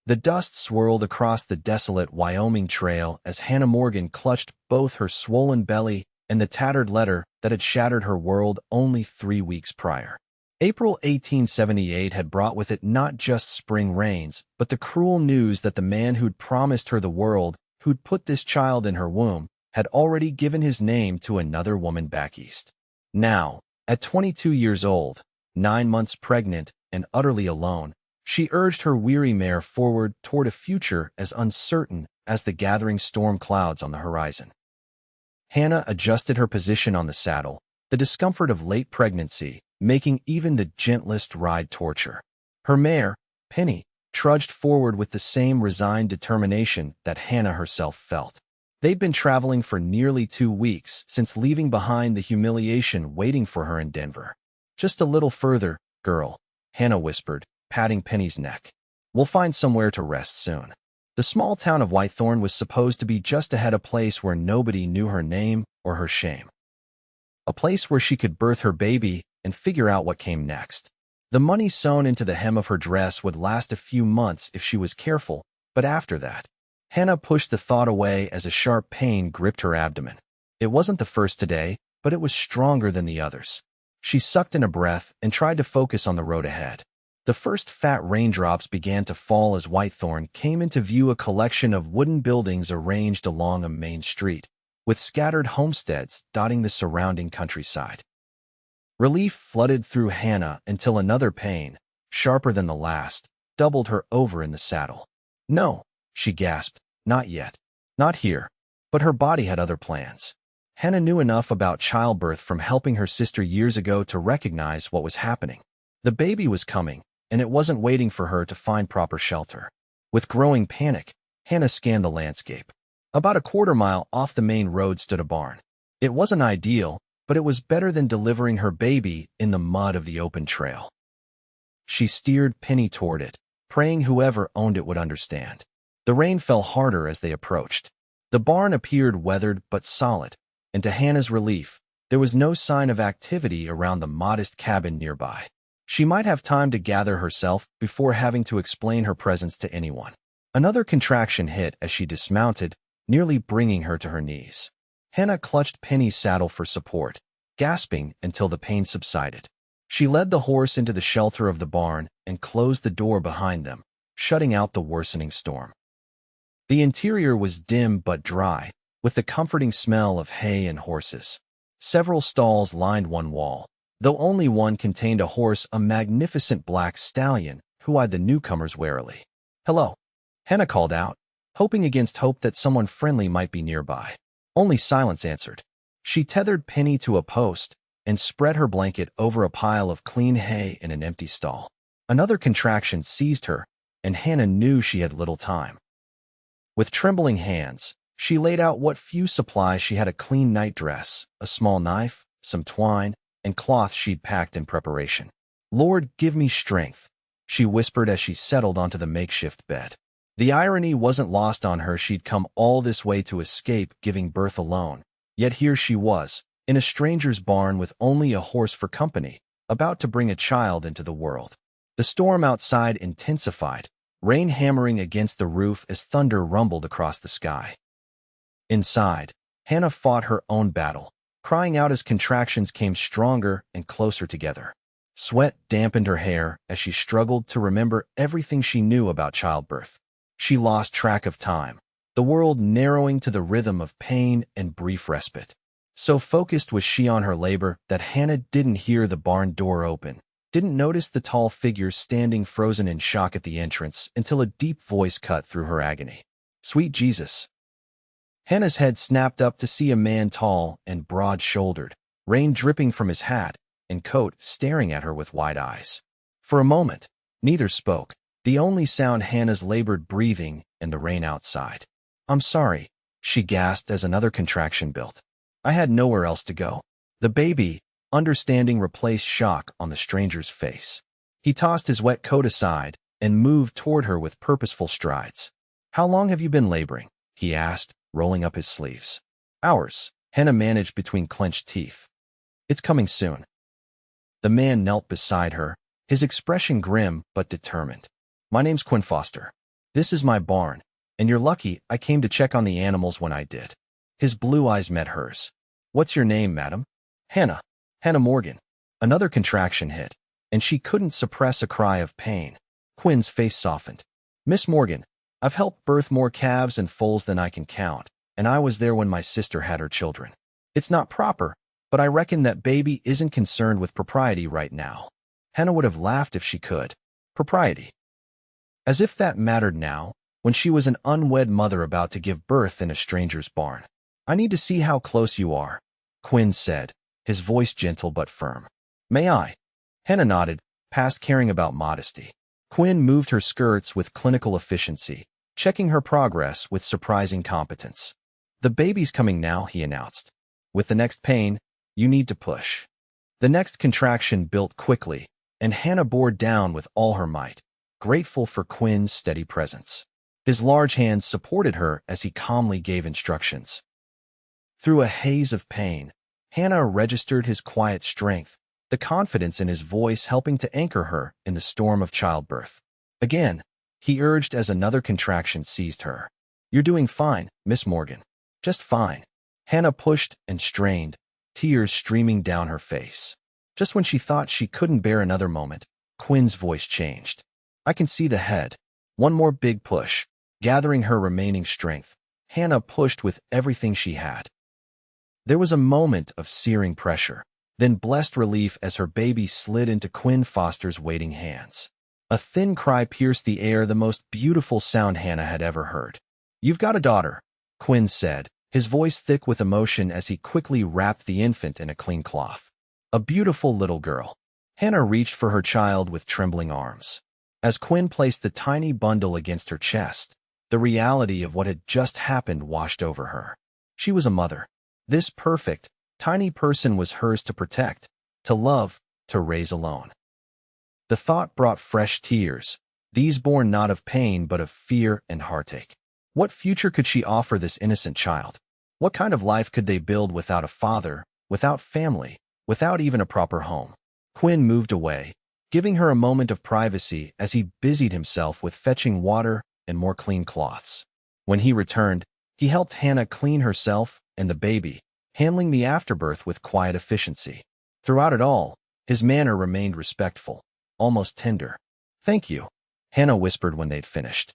The dust swirled across the desolate Wyoming trail as Hannah Morgan clutched both her swollen belly and the tattered letter that had shattered her world only 3 weeks prior. April 1878 had brought with it not just spring rains, but the cruel news that the man who'd promised her the world, who'd put this child in her womb, had already given his name to another woman back east. Now, at 22 years old, 9 months pregnant, and utterly alone, she urged her weary mare forward toward a future as uncertain as the gathering storm clouds on the horizon. Hannah adjusted her position on the saddle, the discomfort of late pregnancy making even the gentlest ride torture. Her mare, Penny, trudged forward with the same resigned determination that Hannah herself felt. They'd been traveling for nearly 2 weeks since leaving behind the humiliation waiting for her in Denver. "Just a little further, girl," Hannah whispered, patting Penny's neck. "We'll find somewhere to rest soon." The small town of Whitethorn was supposed to be just ahead, a place where nobody knew her name or her shame. A place where she could birth her baby and figure out what came next. The money sewn into the hem of her dress would last a few months if she was careful, but after that, Hannah pushed the thought away as a sharp pain gripped her abdomen. It wasn't the first today, but it was stronger than the others. She sucked in a breath and tried to focus on the road ahead. The first fat raindrops began to fall as Whitethorn came into view, a collection of wooden buildings arranged along a main street, with scattered homesteads dotting the surrounding countryside. Relief flooded through Hannah until another pain, sharper than the last, doubled her over in the saddle. "No," she gasped, "not yet. Not here." But her body had other plans. Hannah knew enough about childbirth from helping her sister years ago to recognize what was happening. The baby was coming, and it wasn't waiting for her to find proper shelter. With growing panic, Hannah scanned the landscape. About a quarter-mile off the main road stood a barn. It wasn't ideal, but it was better than delivering her baby in the mud of the open trail. She steered Penny toward it, praying whoever owned it would understand. The rain fell harder as they approached. The barn appeared weathered but solid, and to Hannah's relief, there was no sign of activity around the modest cabin nearby. She might have time to gather herself before having to explain her presence to anyone. Another contraction hit as she dismounted, nearly bringing her to her knees. Hannah clutched Penny's saddle for support, gasping until the pain subsided. She led the horse into the shelter of the barn and closed the door behind them, shutting out the worsening storm. The interior was dim but dry, with the comforting smell of hay and horses. Several stalls lined one wall, though only one contained a horse, a magnificent black stallion, who eyed the newcomers warily. "Hello," Hannah called out, hoping against hope that someone friendly might be nearby. Only silence answered. She tethered Penny to a post and spread her blanket over a pile of clean hay in an empty stall. Another contraction seized her, and Hannah knew she had little time. With trembling hands, she laid out what few supplies she had: a clean nightdress, a small knife, some twine, and cloth she'd packed in preparation. "Lord, give me strength," she whispered as she settled onto the makeshift bed. The irony wasn't lost on her. She'd come all this way to escape giving birth alone, yet here she was, in a stranger's barn with only a horse for company, about to bring a child into the world. The storm outside intensified, rain hammering against the roof as thunder rumbled across the sky. Inside, Hannah fought her own battle, crying out as contractions came stronger and closer together. Sweat dampened her hair as she struggled to remember everything she knew about childbirth. She lost track of time, the world narrowing to the rhythm of pain and brief respite. So focused was she on her labor that Hannah didn't hear the barn door open, didn't notice the tall figure standing frozen in shock at the entrance until a deep voice cut through her agony. "Sweet Jesus." Hannah's head snapped up to see a man tall and broad-shouldered, rain dripping from his hat and coat, staring at her with wide eyes. For a moment, neither spoke, the only sound Hannah's labored breathing and the rain outside. "I'm sorry," she gasped as another contraction built. "I had nowhere else to go." The baby, understanding, replaced shock on the stranger's face. He tossed his wet coat aside and moved toward her with purposeful strides. "How long have you been laboring?" he asked, rolling up his sleeves. "Hours," Hannah managed between clenched teeth. "It's coming soon." The man knelt beside her, his expression grim but determined. "My name's Quinn Foster." This is my barn, and you're lucky I came to check on the animals when I did. His blue eyes met hers. What's your name, madam? Hannah. Hannah Morgan. Another contraction hit, and she couldn't suppress a cry of pain. Quinn's face softened. Miss Morgan, I've helped birth more calves and foals than I can count, and I was there when my sister had her children. It's not proper, but I reckon that baby isn't concerned with propriety right now. Hannah would have laughed if she could. Propriety. As if that mattered now, when she was an unwed mother about to give birth in a stranger's barn. I need to see how close you are, Quinn said, his voice gentle but firm. May I? Hannah nodded, past caring about modesty. Quinn moved her skirts with clinical efficiency, checking her progress with surprising competence. The baby's coming now, he announced. With the next pain, you need to push. The next contraction built quickly, and Hannah bore down with all her might, grateful for Quinn's steady presence. His large hands supported her as he calmly gave instructions. Through a haze of pain, Hannah registered his quiet strength, the confidence in his voice helping to anchor her in the storm of childbirth. Again, he urged as another contraction seized her. You're doing fine, Miss Morgan. Just fine. Hannah pushed and strained, tears streaming down her face. Just when she thought she couldn't bear another moment, Quinn's voice changed. I can see the head. One more big push. Gathering her remaining strength, Hannah pushed with everything she had. There was a moment of searing pressure, then blessed relief as her baby slid into Quinn Foster's waiting hands. A thin cry pierced the air, the most beautiful sound Hannah had ever heard. You've got a daughter, Quinn said, his voice thick with emotion as he quickly wrapped the infant in a clean cloth. A beautiful little girl. Hannah reached for her child with trembling arms. As Quinn placed the tiny bundle against her chest, the reality of what had just happened washed over her. She was a mother. This perfect, tiny person was hers to protect, to love, to raise alone. The thought brought fresh tears, these born not of pain but of fear and heartache. What future could she offer this innocent child? What kind of life could they build without a father, without family, without even a proper home? Quinn moved away, giving her a moment of privacy as he busied himself with fetching water and more clean cloths. When he returned, he helped Hannah clean herself and the baby, handling the afterbirth with quiet efficiency. Throughout it all, his manner remained respectful, almost tender. Thank you, Hannah whispered when they'd finished.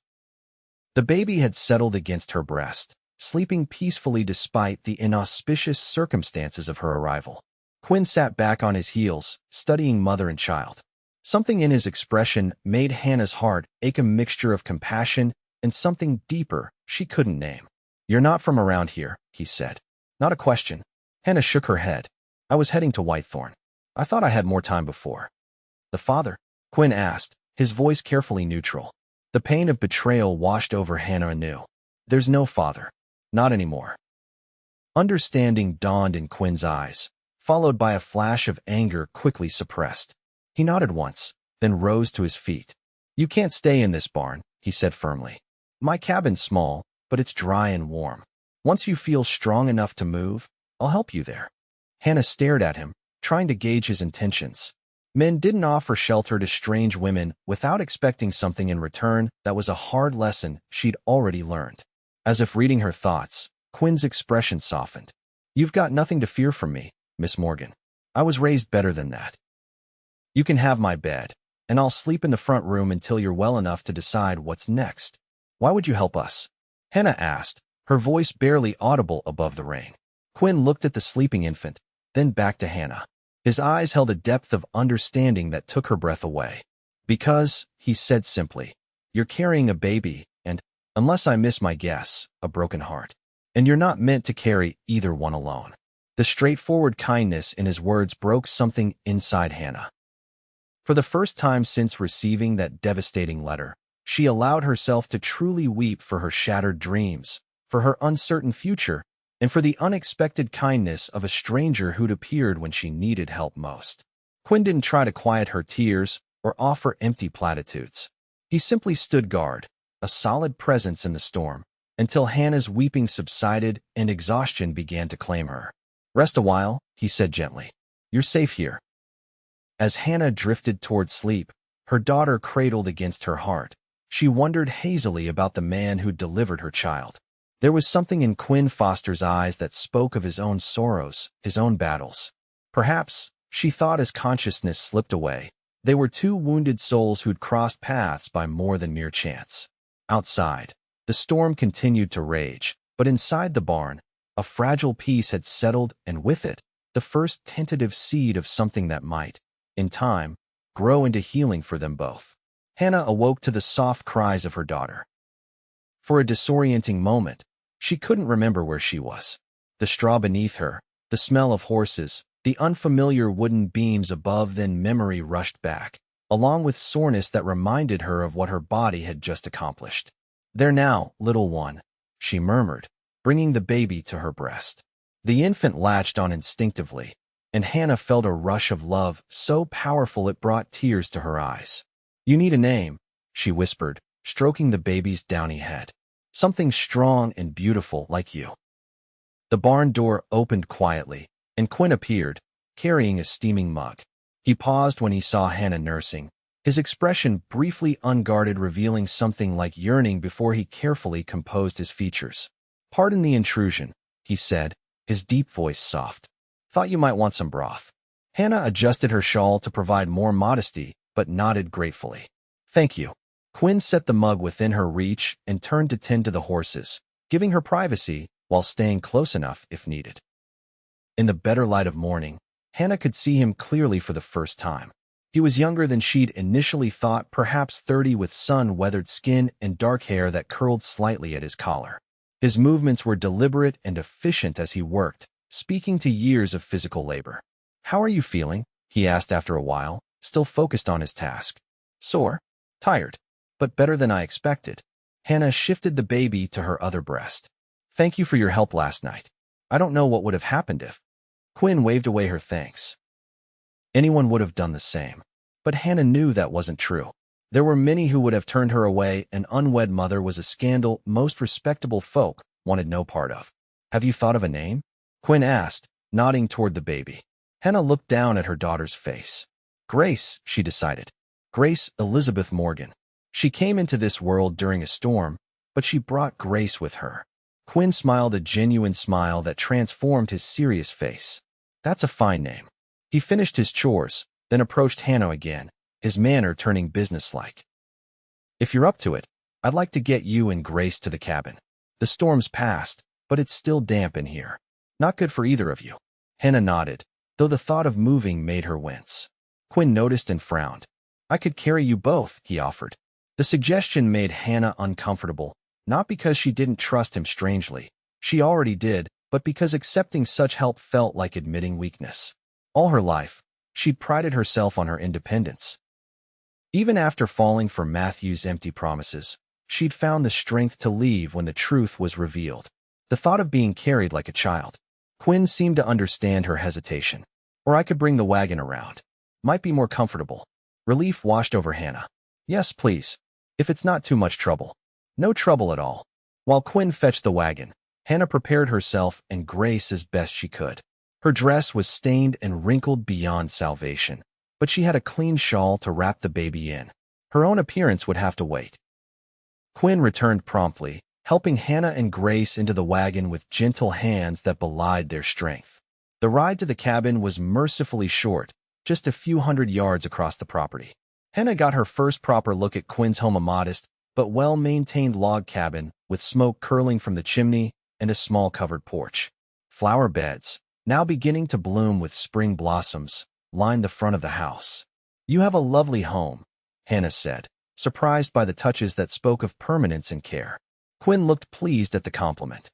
The baby had settled against her breast, sleeping peacefully despite the inauspicious circumstances of her arrival. Quinn sat back on his heels, studying mother and child. Something in his expression made Hannah's heart ache, a mixture of compassion and something deeper she couldn't name. You're not from around here, he said. Not a question. Hannah shook her head. I was heading to Whitethorn. I thought I had more time before. The father? Quinn asked, his voice carefully neutral. The pain of betrayal washed over Hannah anew. There's no father. Not anymore. Understanding dawned in Quinn's eyes, followed by a flash of anger quickly suppressed. He nodded once, then rose to his feet. You can't stay in this barn, he said firmly. My cabin's small, but it's dry and warm. Once you feel strong enough to move, I'll help you there. Hannah stared at him, trying to gauge his intentions. Men didn't offer shelter to strange women without expecting something in return. That was a hard lesson she'd already learned. As if reading her thoughts, Quinn's expression softened. You've got nothing to fear from me, Miss Morgan. I was raised better than that. You can have my bed, and I'll sleep in the front room until you're well enough to decide what's next. Why would you help us? Hannah asked, her voice barely audible above the rain. Quinn looked at the sleeping infant, then back to Hannah. His eyes held a depth of understanding that took her breath away. Because, he said simply, you're carrying a baby, and, unless I miss my guess, a broken heart. And you're not meant to carry either one alone. The straightforward kindness in his words broke something inside Hannah. For the first time since receiving that devastating letter, she allowed herself to truly weep for her shattered dreams, for her uncertain future, and for the unexpected kindness of a stranger who'd appeared when she needed help most. Quinn didn't try to quiet her tears or offer empty platitudes. He simply stood guard, a solid presence in the storm, until Hannah's weeping subsided and exhaustion began to claim her. Rest a while, he said gently. You're safe here. As Hannah drifted toward sleep, her daughter cradled against her heart, She wondered hazily about the man who delivered her child. There was something in Quinn Foster's eyes that spoke of his own sorrows, his own battles. Perhaps, she thought as consciousness slipped away, they were two wounded souls who'd crossed paths by more than mere chance. Outside, the storm continued to rage, but inside the barn, a fragile peace had settled, and with it, the first tentative seed of something that might, in time, grow into healing for them both. Hannah awoke to the soft cries of her daughter. For a disorienting moment, she couldn't remember where she was. The straw beneath her, the smell of horses, the unfamiliar wooden beams above, then memory rushed back, along with soreness that reminded her of what her body had just accomplished. "There now, little one," she murmured, bringing the baby to her breast. The infant latched on instinctively, and Hannah felt a rush of love so powerful it brought tears to her eyes. "You need a name," she whispered, stroking the baby's downy head. "Something strong and beautiful like you." The barn door opened quietly, and Quinn appeared, carrying a steaming mug. He paused when he saw Hannah nursing, his expression briefly unguarded, revealing something like yearning before he carefully composed his features. "Pardon the intrusion," he said, his deep voice soft. "Thought you might want some broth." Hannah adjusted her shawl to provide more modesty, but nodded gratefully. "Thank you." Quinn set the mug within her reach and turned to tend to the horses, giving her privacy while staying close enough if needed. In the better light of morning, Hannah could see him clearly for the first time. He was younger than she'd initially thought, perhaps 30, with sun-weathered skin and dark hair that curled slightly at his collar. His movements were deliberate and efficient as he worked, speaking to years of physical labor. "How are you feeling?" he asked after a while, still focused on his task. "Sore? Tired? But better than I expected." Hannah shifted the baby to her other breast. "Thank you for your help last night. I don't know what would have happened if—" Quinn waved away her thanks. Anyone would have done the same. But Hannah knew that wasn't true. There were many who would have turned her away. An unwed mother was a scandal most respectable folk wanted no part of. "Have you thought of a name?" Quinn asked, nodding toward the baby. Hannah looked down at her daughter's face. "Grace," she decided. "Grace Elizabeth Morgan." She came into this world during a storm, but she brought grace with her. Quinn smiled, a genuine smile that transformed his serious face. "That's a fine name." He finished his chores, then approached Hannah again, his manner turning businesslike. "If you're up to it, I'd like to get you and Grace to the cabin. The storm's passed, but it's still damp in here. Not good for either of you." Hannah nodded, though the thought of moving made her wince. Quinn noticed and frowned. "I could carry you both," he offered. The suggestion made Hannah uncomfortable, not because she didn't trust him strangely. She already did, but because accepting such help felt like admitting weakness. All her life, she'd prided herself on her independence. Even after falling for Matthew's empty promises, she'd found the strength to leave when the truth was revealed. The thought of being carried like a child. Quinn seemed to understand her hesitation. "Or I could bring the wagon around. Might be more comfortable." Relief washed over Hannah. "Yes, please. If it's not too much trouble." "No trouble at all." While Quinn fetched the wagon, Hannah prepared herself and Grace as best she could. Her dress was stained and wrinkled beyond salvation, but she had a clean shawl to wrap the baby in. Her own appearance would have to wait. Quinn returned promptly, helping Hannah and Grace into the wagon with gentle hands that belied their strength. The ride to the cabin was mercifully short, just a few hundred yards across the property. Hannah got her first proper look at Quinn's home, a modest but well-maintained log cabin with smoke curling from the chimney and a small covered porch. Flower beds, now beginning to bloom with spring blossoms, lined the front of the house. "You have a lovely home," Hannah said, surprised by the touches that spoke of permanence and care. Quinn looked pleased at the compliment.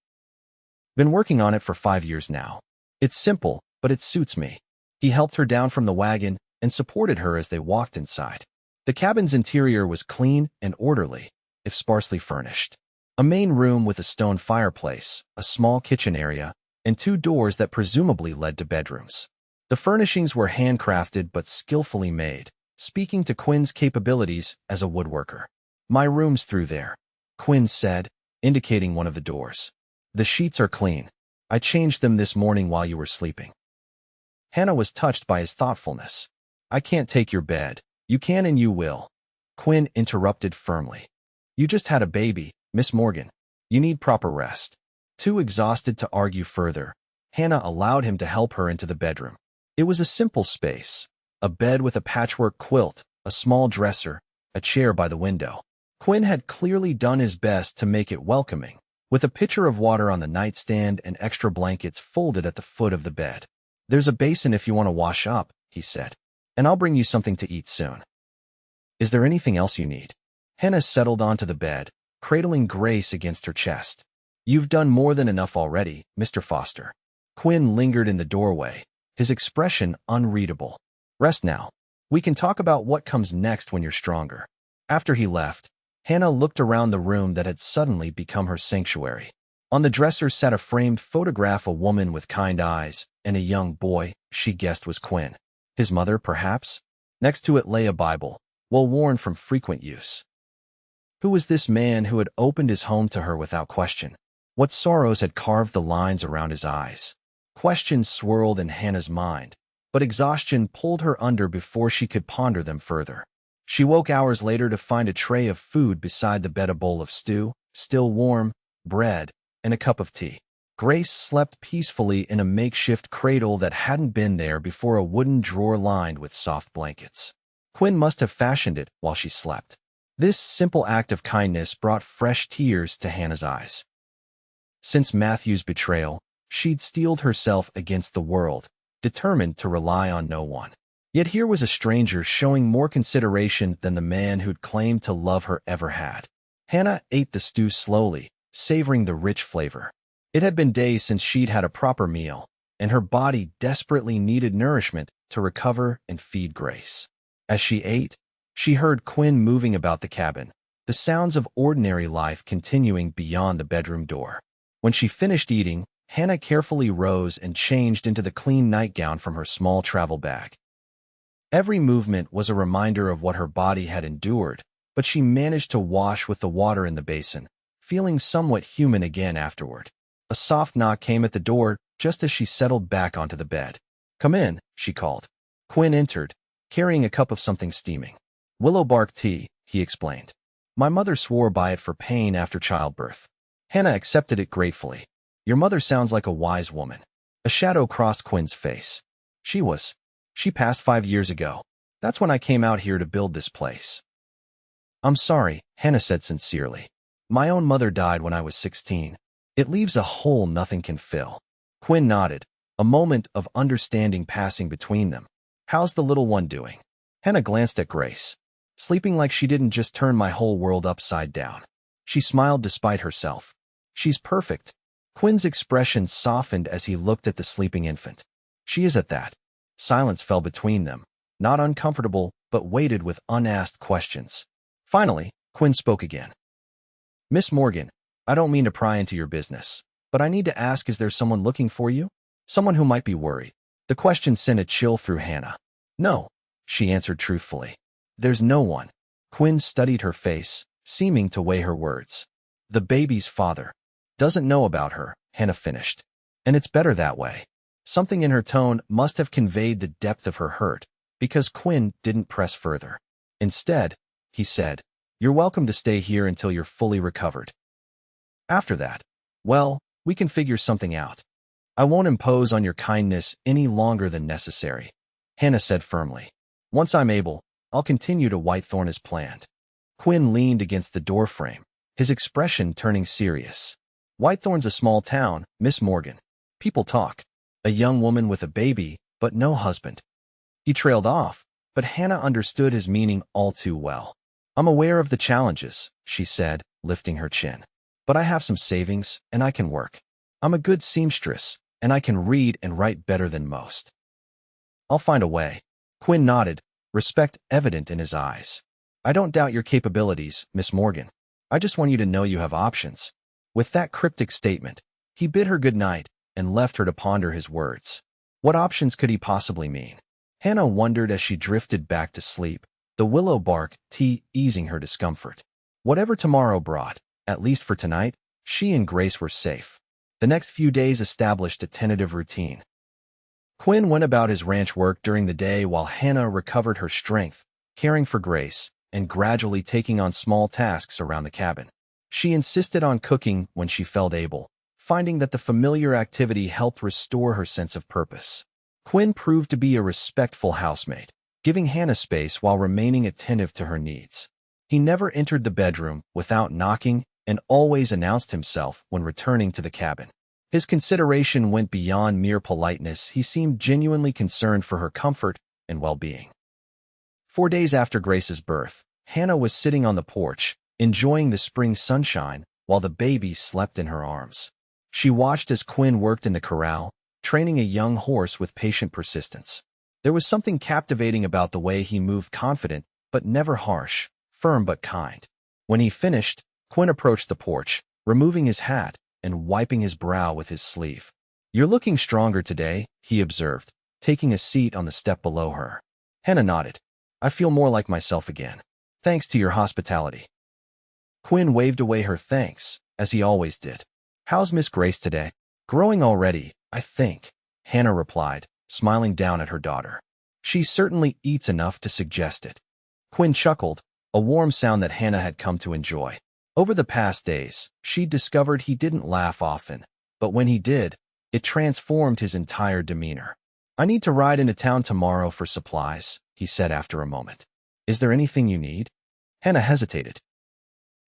"Been working on it for 5 years now. It's simple, but it suits me." He helped her down from the wagon and supported her as they walked inside. The cabin's interior was clean and orderly, if sparsely furnished. A main room with a stone fireplace, a small kitchen area, and 2 doors that presumably led to bedrooms. The furnishings were handcrafted but skillfully made, speaking to Quinn's capabilities as a woodworker. "My room's through there," Quinn said, indicating one of the doors. "The sheets are clean. I changed them this morning while you were sleeping." Hannah was touched by his thoughtfulness. "I can't take your bed. You can and you will," Quinn interrupted firmly. You just had a baby, Miss Morgan. You need proper rest. Too exhausted to argue further, Hannah allowed him to help her into the bedroom. It was a simple space, a bed with a patchwork quilt, a small dresser, a chair by the window. Quinn had clearly done his best to make it welcoming, with a pitcher of water on the nightstand and extra blankets folded at the foot of the bed. There's a basin if you want to wash up, he said, and I'll bring you something to eat soon. Is there anything else you need? Hannah settled onto the bed, cradling Grace against her chest. You've done more than enough already, Mr. Foster. Quinn lingered in the doorway, his expression unreadable. Rest now. We can talk about what comes next when you're stronger. After he left, Hannah looked around the room that had suddenly become her sanctuary. On the dresser sat a framed photograph, a woman with kind eyes, and a young boy she guessed was Quinn. His mother, perhaps? Next to it lay a Bible, well worn from frequent use. Who was this man who had opened his home to her without question? What sorrows had carved the lines around his eyes? Questions swirled in Hannah's mind, but exhaustion pulled her under before she could ponder them further. She woke hours later to find a tray of food beside the bed, a bowl of stew, still warm, bread, and a cup of tea. Grace slept peacefully in a makeshift cradle that hadn't been there before, a wooden drawer lined with soft blankets. Quinn must have fashioned it while she slept. This simple act of kindness brought fresh tears to Hannah's eyes. Since Matthew's betrayal, she'd steeled herself against the world, determined to rely on no one. Yet here was a stranger showing more consideration than the man who'd claimed to love her ever had. Hannah ate the stew slowly, savoring the rich flavor. It had been days since she'd had a proper meal, and her body desperately needed nourishment to recover and feed Grace. As she ate, she heard Quinn moving about the cabin, the sounds of ordinary life continuing beyond the bedroom door. When she finished eating, Hannah carefully rose and changed into the clean nightgown from her small travel bag. Every movement was a reminder of what her body had endured, but she managed to wash with the water in the basin, feeling somewhat human again afterward. A soft knock came at the door just as she settled back onto the bed. "Come in," she called. Quinn entered, carrying a cup of something steaming. "Willow bark tea," he explained. "My mother swore by it for pain after childbirth." Hannah accepted it gratefully. "Your mother sounds like a wise woman." A shadow crossed Quinn's face. She passed 5 years ago. That's when I came out here to build this place." "I'm sorry," Hannah said sincerely. "My own mother died when I was 16. It leaves a hole nothing can fill." Quinn nodded, a moment of understanding passing between them. "How's the little one doing?" Hannah glanced at Grace. "Sleeping like she didn't just turn my whole world upside down." She smiled despite herself. "She's perfect." Quinn's expression softened as he looked at the sleeping infant. "She is at that." Silence fell between them, not uncomfortable, but weighted with unasked questions. Finally, Quinn spoke again. "Miss Morgan, I don't mean to pry into your business, but I need to ask, is there someone looking for you? Someone who might be worried?" The question sent a chill through Hannah. "No," she answered truthfully. "There's no one." Quinn studied her face, seeming to weigh her words. "The baby's father doesn't know about her," Hannah finished. "And it's better that way." Something in her tone must have conveyed the depth of her hurt, because Quinn didn't press further. Instead, he said, "You're welcome to stay here until you're fully recovered. After that, well, we can figure something out. I won't impose on your kindness any longer than necessary," Hannah said firmly. "Once I'm able, I'll continue to Whitethorn as planned." Quinn leaned against the doorframe, his expression turning serious. "Whitethorn's a small town, Miss Morgan. People talk. A young woman with a baby, but no husband." He trailed off, but Hannah understood his meaning all too well. "I'm aware of the challenges," she said, lifting her chin. "But I have some savings, and I can work. I'm a good seamstress, and I can read and write better than most. I'll find a way." Quinn nodded, respect evident in his eyes. "I don't doubt your capabilities, Miss Morgan. I just want you to know you have options." With that cryptic statement, he bid her good night and left her to ponder his words. What options could he possibly mean? Hannah wondered as she drifted back to sleep, the willow bark tea easing her discomfort. Whatever tomorrow brought, at least for tonight, she and Grace were safe. The next few days established a tentative routine. Quinn went about his ranch work during the day while Hannah recovered her strength, caring for Grace, and gradually taking on small tasks around the cabin. She insisted on cooking when she felt able, finding that the familiar activity helped restore her sense of purpose. Quinn proved to be a respectful housemate, giving Hannah space while remaining attentive to her needs. He never entered the bedroom without knocking and always announced himself when returning to the cabin. His consideration went beyond mere politeness. He seemed genuinely concerned for her comfort and well-being. 4 days after Grace's birth, Hannah was sitting on the porch, enjoying the spring sunshine while the baby slept in her arms. She watched as Quinn worked in the corral, training a young horse with patient persistence. There was something captivating about the way he moved, confident but never harsh, firm but kind. When he finished, Quinn approached the porch, removing his hat and wiping his brow with his sleeve. "You're looking stronger today," he observed, taking a seat on the step below her. Hannah nodded. "I feel more like myself again. Thanks to your hospitality." Quinn waved away her thanks, as he always did. "How's Miss Grace today?" "Growing already, I think," Hannah replied, smiling down at her daughter. "She certainly eats enough to suggest it." Quinn chuckled, a warm sound that Hannah had come to enjoy. Over the past days, she discovered he didn't laugh often, but when he did, it transformed his entire demeanor. "I need to ride into town tomorrow for supplies," he said after a moment. "Is there anything you need?" Hannah hesitated.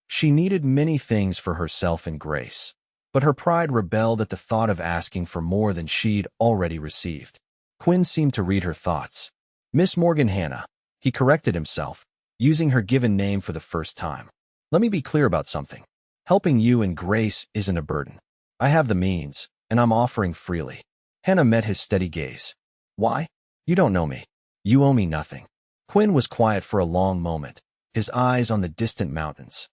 She needed many things for herself and Grace, but her pride rebelled at the thought of asking for more than she'd already received. Quinn seemed to read her thoughts. "Miss Morgan Hannah," he corrected himself, using her given name for the first time. "Let me be clear about something. Helping you and Grace isn't a burden. I have the means, and I'm offering freely." Hannah met his steady gaze. "Why? You don't know me. You owe me nothing." Quinn was quiet for a long moment, his eyes on the distant mountains.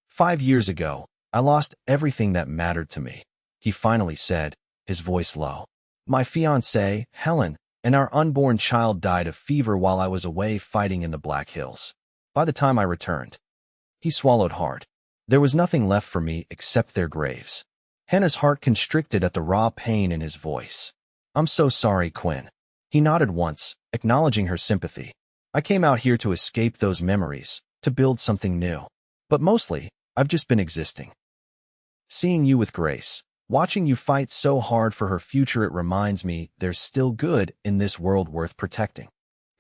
"5 years ago, I lost everything that mattered to me," he finally said, his voice low. "My fiancée, Helen, and our unborn child died of fever while I was away fighting in the Black Hills. By the time I returned," he swallowed hard, "there was nothing left for me except their graves." Hannah's heart constricted at the raw pain in his voice. "I'm so sorry, Quinn." He nodded once, acknowledging her sympathy. "I came out here to escape those memories, to build something new. But mostly, I've just been existing. Seeing you with Grace, watching you fight so hard for her future, it reminds me there's still good in this world worth protecting."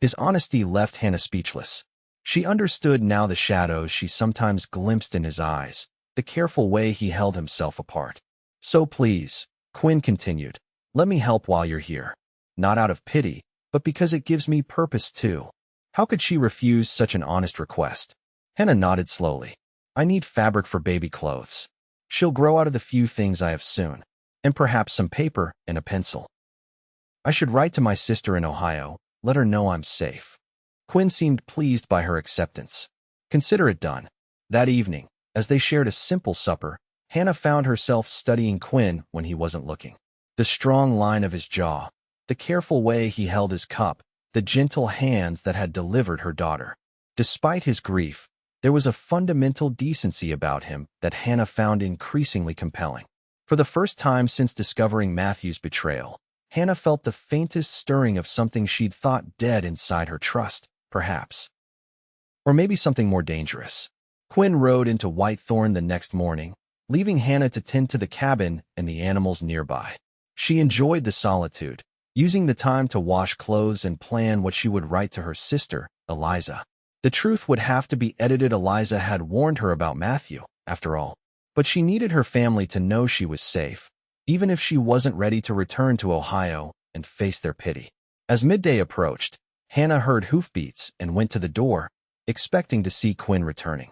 His honesty left Hannah speechless. She understood now the shadows she sometimes glimpsed in his eyes, the careful way he held himself apart. "So please," Quinn continued, "let me help while you're here. Not out of pity, but because it gives me purpose too." How could she refuse such an honest request? Hannah nodded slowly. "I need fabric for baby clothes. She'll grow out of the few things I have soon, and perhaps some paper and a pencil. I should write to my sister in Ohio, let her know I'm safe." Quinn seemed pleased by her acceptance. "Consider it done." That evening, as they shared a simple supper, Hannah found herself studying Quinn when he wasn't looking. The strong line of his jaw, the careful way he held his cup, the gentle hands that had delivered her daughter. Despite his grief, there was a fundamental decency about him that Hannah found increasingly compelling. For the first time since discovering Matthew's betrayal, Hannah felt the faintest stirring of something she'd thought dead inside her: trust, perhaps. Or maybe something more dangerous. Quinn rode into Whitethorn the next morning, leaving Hannah to tend to the cabin and the animals nearby. She enjoyed the solitude, using the time to wash clothes and plan what she would write to her sister, Eliza. The truth would have to be edited. Eliza had warned her about Matthew, after all, but she needed her family to know she was safe, even if she wasn't ready to return to Ohio and face their pity. As midday approached, Hannah heard hoofbeats and went to the door, expecting to see Quinn returning.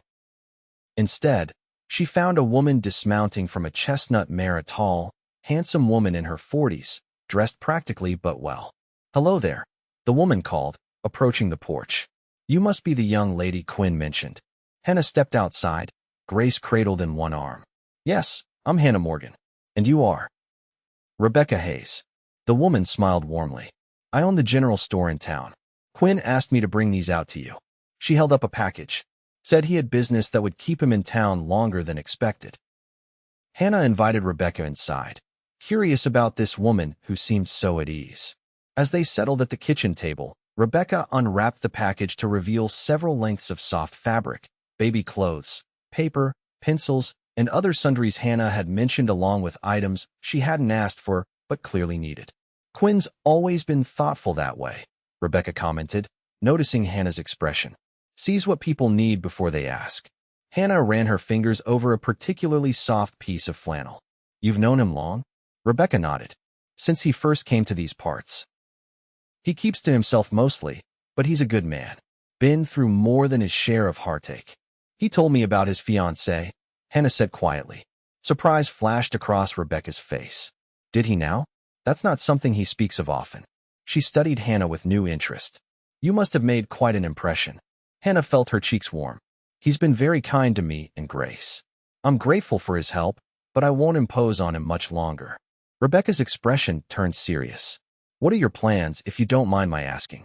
Instead, she found a woman dismounting from a chestnut mare, a tall, handsome woman in her 40s, dressed practically but well. "Hello there," the woman called, approaching the porch. "You must be the young lady Quinn mentioned." Hannah stepped outside, Grace cradled in one arm. "Yes, I'm Hannah Morgan. And you are?" "Rebecca Hayes." The woman smiled warmly. "I own the general store in town. Quinn asked me to bring these out to you." She held up a package, said he had business that would keep him in town longer than expected. Hannah invited Rebecca inside, curious about this woman who seemed so at ease. As they settled at the kitchen table, Rebecca unwrapped the package to reveal several lengths of soft fabric, baby clothes, paper, pencils, and other sundries Hannah had mentioned, along with items she hadn't asked for but clearly needed. Quinn's always been thoughtful that way, Rebecca commented, noticing Hannah's expression. Sees what people need before they ask. Hannah ran her fingers over a particularly soft piece of flannel. You've known him long? Rebecca nodded. Since he first came to these parts. He keeps to himself mostly, but he's a good man. Been through more than his share of heartache. He told me about his fiancée, Hannah said quietly. Surprise flashed across Rebecca's face. Did he now? That's not something he speaks of often. She studied Hannah with new interest. You must have made quite an impression. Hannah felt her cheeks warm. He's been very kind to me and Grace. I'm grateful for his help, but I won't impose on him much longer. Rebecca's expression turned serious. What are your plans, if you don't mind my asking?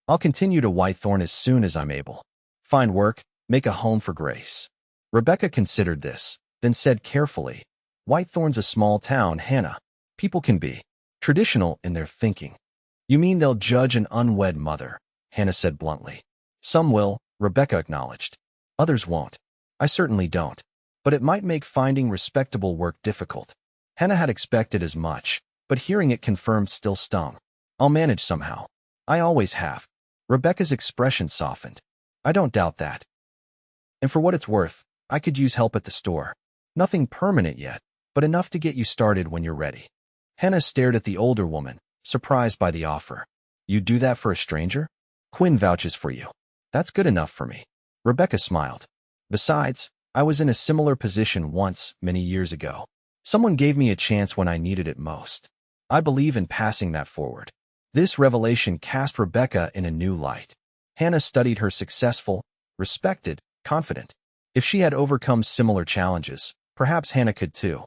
I'll continue to Whitethorn as soon as I'm able. Find work, make a home for Grace. Rebecca considered this, then said carefully, Whitethorn's a small town, Hannah. People can be traditional in their thinking. You mean they'll judge an unwed mother, Hannah said bluntly. Some will, Rebecca acknowledged. Others won't. I certainly don't. But it might make finding respectable work difficult. Hannah had expected as much, but hearing it confirmed still stung. I'll manage somehow. I always have. Rebecca's expression softened. I don't doubt that. And for what it's worth, I could use help at the store. Nothing permanent yet, but enough to get you started when you're ready. Hannah stared at the older woman, surprised by the offer. You'd do that for a stranger? Quinn vouches for you. That's good enough for me. Rebecca smiled. Besides, I was in a similar position once, many years ago. Someone gave me a chance when I needed it most. I believe in passing that forward. This revelation cast Rebecca in a new light. Hannah studied her successful, respected, confident. If she had overcome similar challenges, perhaps Hannah could too.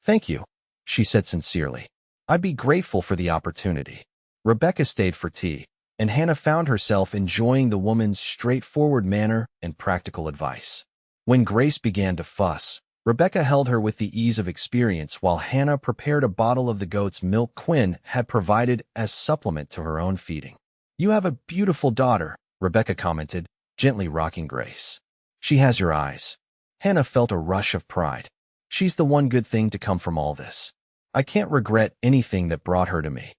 Thank you, she said sincerely. I'd be grateful for the opportunity. Rebecca stayed for tea, and Hannah found herself enjoying the woman's straightforward manner and practical advice. When Grace began to fuss, Rebecca held her with the ease of experience while Hannah prepared a bottle of the goat's milk Quinn had provided as supplement to her own feeding. You have a beautiful daughter, Rebecca commented, gently rocking Grace. She has your eyes. Hannah felt a rush of pride. She's the one good thing to come from all this. I can't regret anything that brought her to me.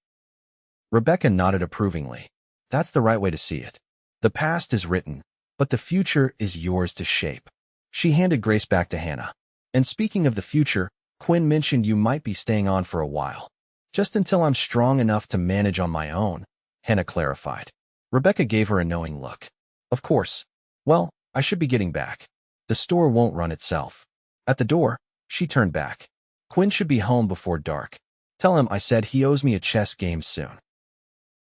Rebecca nodded approvingly. That's the right way to see it. The past is written, but the future is yours to shape. She handed Grace back to Hannah. And speaking of the future, Quinn mentioned you might be staying on for a while. Just until I'm strong enough to manage on my own, Hannah clarified. Rebecca gave her a knowing look. Of course. Well, I should be getting back. The store won't run itself. At the door, she turned back. Quinn should be home before dark. Tell him I said he owes me a chess game soon.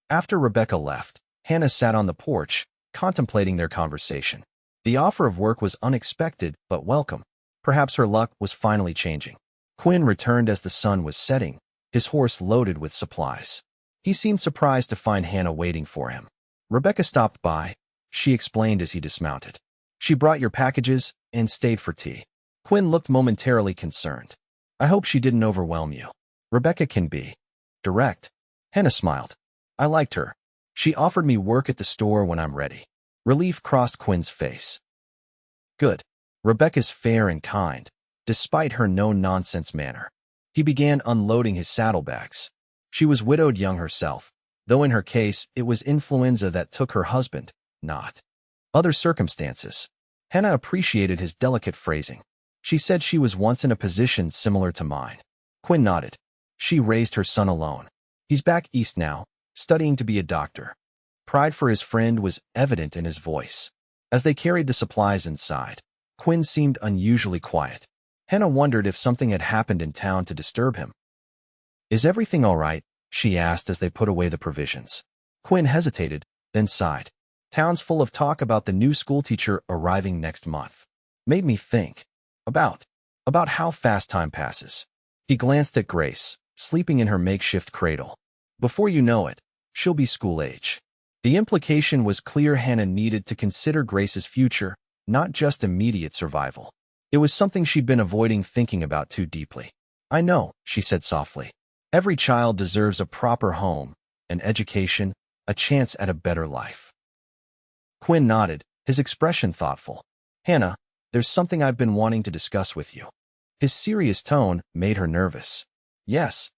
After Rebecca left, Hannah sat on the porch, contemplating their conversation. The offer of work was unexpected but welcome. Perhaps her luck was finally changing. Quinn returned as the sun was setting, his horse loaded with supplies. He seemed surprised to find Hannah waiting for him. Rebecca stopped by, she explained as he dismounted. She brought your packages and stayed for tea. Quinn looked momentarily concerned. I hope she didn't overwhelm you. Rebecca can be direct. Hannah smiled. I liked her. She offered me work at the store when I'm ready. Relief crossed Quinn's face. Good. Rebecca's fair and kind, despite her no-nonsense manner. He began unloading his saddlebags. She was widowed young herself, though in her case it was influenza that took her husband, not other circumstances. Hannah appreciated his delicate phrasing. She said she was once in a position similar to mine. Quinn nodded. She raised her son alone. He's back east now, studying to be a doctor. Pride for his friend was evident in his voice. As they carried the supplies inside, Quinn seemed unusually quiet. Hannah wondered if something had happened in town to disturb him. Is everything all right? She asked as they put away the provisions. Quinn hesitated, then sighed. Town's full of talk about the new schoolteacher arriving next month. Made me think. About how fast time passes. He glanced at Grace, sleeping in her makeshift cradle. Before you know it, she'll be school age. The implication was clear. Hannah needed to consider Grace's future, not just immediate survival. It was something she'd been avoiding thinking about too deeply. I know, she said softly. Every child deserves a proper home, an education, a chance at a better life. Quinn nodded, his expression thoughtful. Hannah, there's something I've been wanting to discuss with you. His serious tone made her nervous. Yes,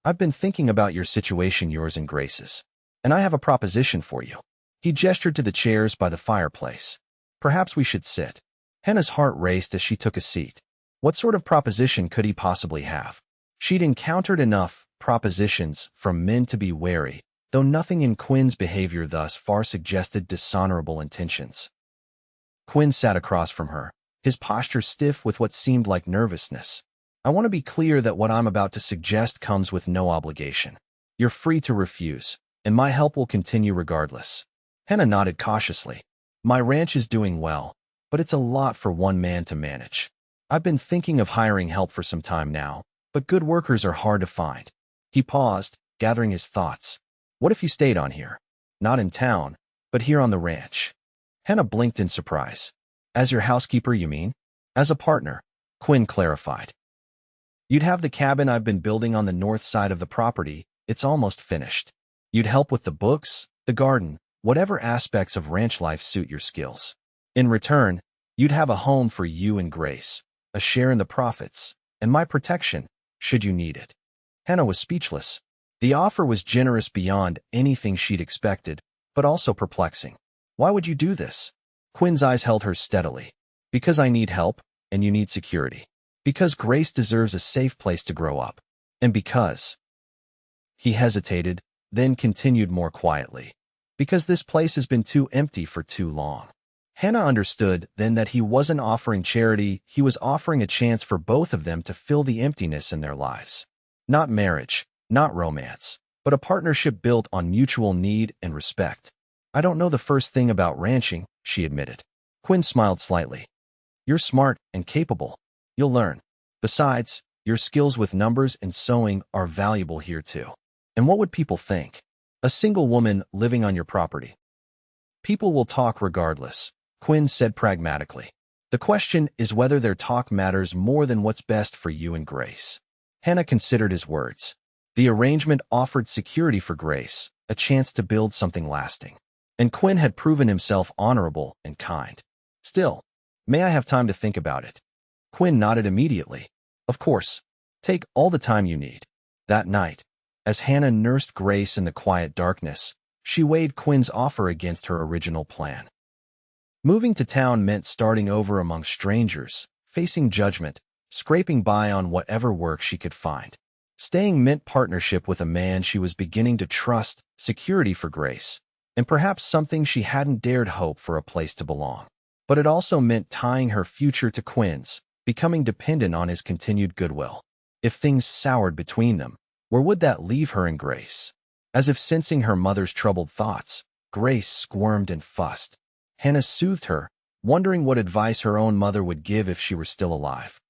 I've been thinking about your situation, yours and Grace's. And I have a proposition for you. He gestured to the chairs by the fireplace. Perhaps we should sit. Hannah's heart raced as she took a seat. What sort of proposition could he possibly have? She'd encountered enough propositions from men to be wary, though nothing in Quinn's behavior thus far suggested dishonorable intentions. Quinn sat across from her, his posture stiff with what seemed like nervousness. I want to be clear that what I'm about to suggest comes with no obligation. You're free to refuse, and my help will continue regardless. Hannah nodded cautiously. My ranch is doing well, but it's a lot for one man to manage. I've been thinking of hiring help for some time now, but good workers are hard to find. He paused, gathering his thoughts. What if you stayed on here? Not in town, but here on the ranch. Hannah blinked in surprise. As your housekeeper, you mean? As a partner, Quinn clarified. You'd have the cabin I've been building on the north side of the property. It's almost finished. You'd help with the books, the garden, whatever aspects of ranch life suit your skills. In return, you'd have a home for you and Grace, a share in the profits, and my protection, should you need it. Hannah was speechless. The offer was generous beyond anything she'd expected, but also perplexing. Why would you do this? Quinn's eyes held her steadily. Because I need help, and you need security. Because Grace deserves a safe place to grow up. And because... He hesitated, then continued more quietly. Because this place has been too empty for too long. Hannah understood then that he wasn't offering charity, he was offering a chance for both of them to fill the emptiness in their lives. Not marriage, not romance, but a partnership built on mutual need and respect. I don't know the first thing about ranching, she admitted. Quinn smiled slightly. You're smart and capable. You'll learn. Besides, your skills with numbers and sewing are valuable here too. And what would people think? A single woman living on your property. People will talk regardless, Quinn said pragmatically. The question is whether their talk matters more than what's best for you and Grace. Hannah considered his words. The arrangement offered security for Grace, a chance to build something lasting. And Quinn had proven himself honorable and kind. Still, may I have time to think about it? Quinn nodded immediately. Of course. Take all the time you need. That night, as Hannah nursed Grace in the quiet darkness, she weighed Quinn's offer against her original plan. Moving to town meant starting over among strangers, facing judgment, scraping by on whatever work she could find. Staying meant partnership with a man she was beginning to trust, security for Grace, and perhaps something she hadn't dared hope for, a place to belong. But it also meant tying her future to Quinn's, becoming dependent on his continued goodwill. If things soured between them, where would that leave her and Grace? As if sensing her mother's troubled thoughts, Grace squirmed and fussed. Hannah soothed her, wondering what advice her own mother would give if she were still alive.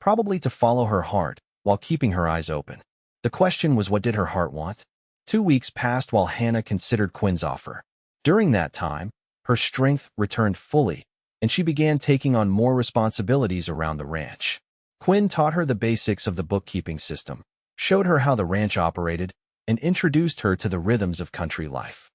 Probably to follow her heart, while keeping her eyes open. The question was, what did her heart want? 2 weeks passed while Hannah considered Quinn's offer. During that time, her strength returned fully, and she began taking on more responsibilities around the ranch. Quinn taught her the basics of the bookkeeping system, showed her how the ranch operated, and introduced her to the rhythms of country life.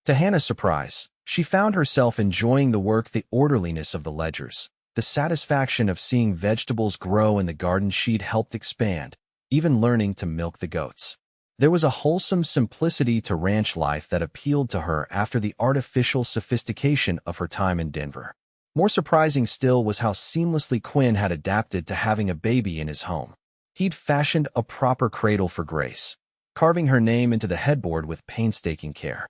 To Hannah's surprise, she found herself enjoying the work, the orderliness of the ledgers, the satisfaction of seeing vegetables grow in the garden she'd helped expand, even learning to milk the goats. There was a wholesome simplicity to ranch life that appealed to her after the artificial sophistication of her time in Denver. More surprising still was how seamlessly Quinn had adapted to having a baby in his home. He'd fashioned a proper cradle for Grace, carving her name into the headboard with painstaking care.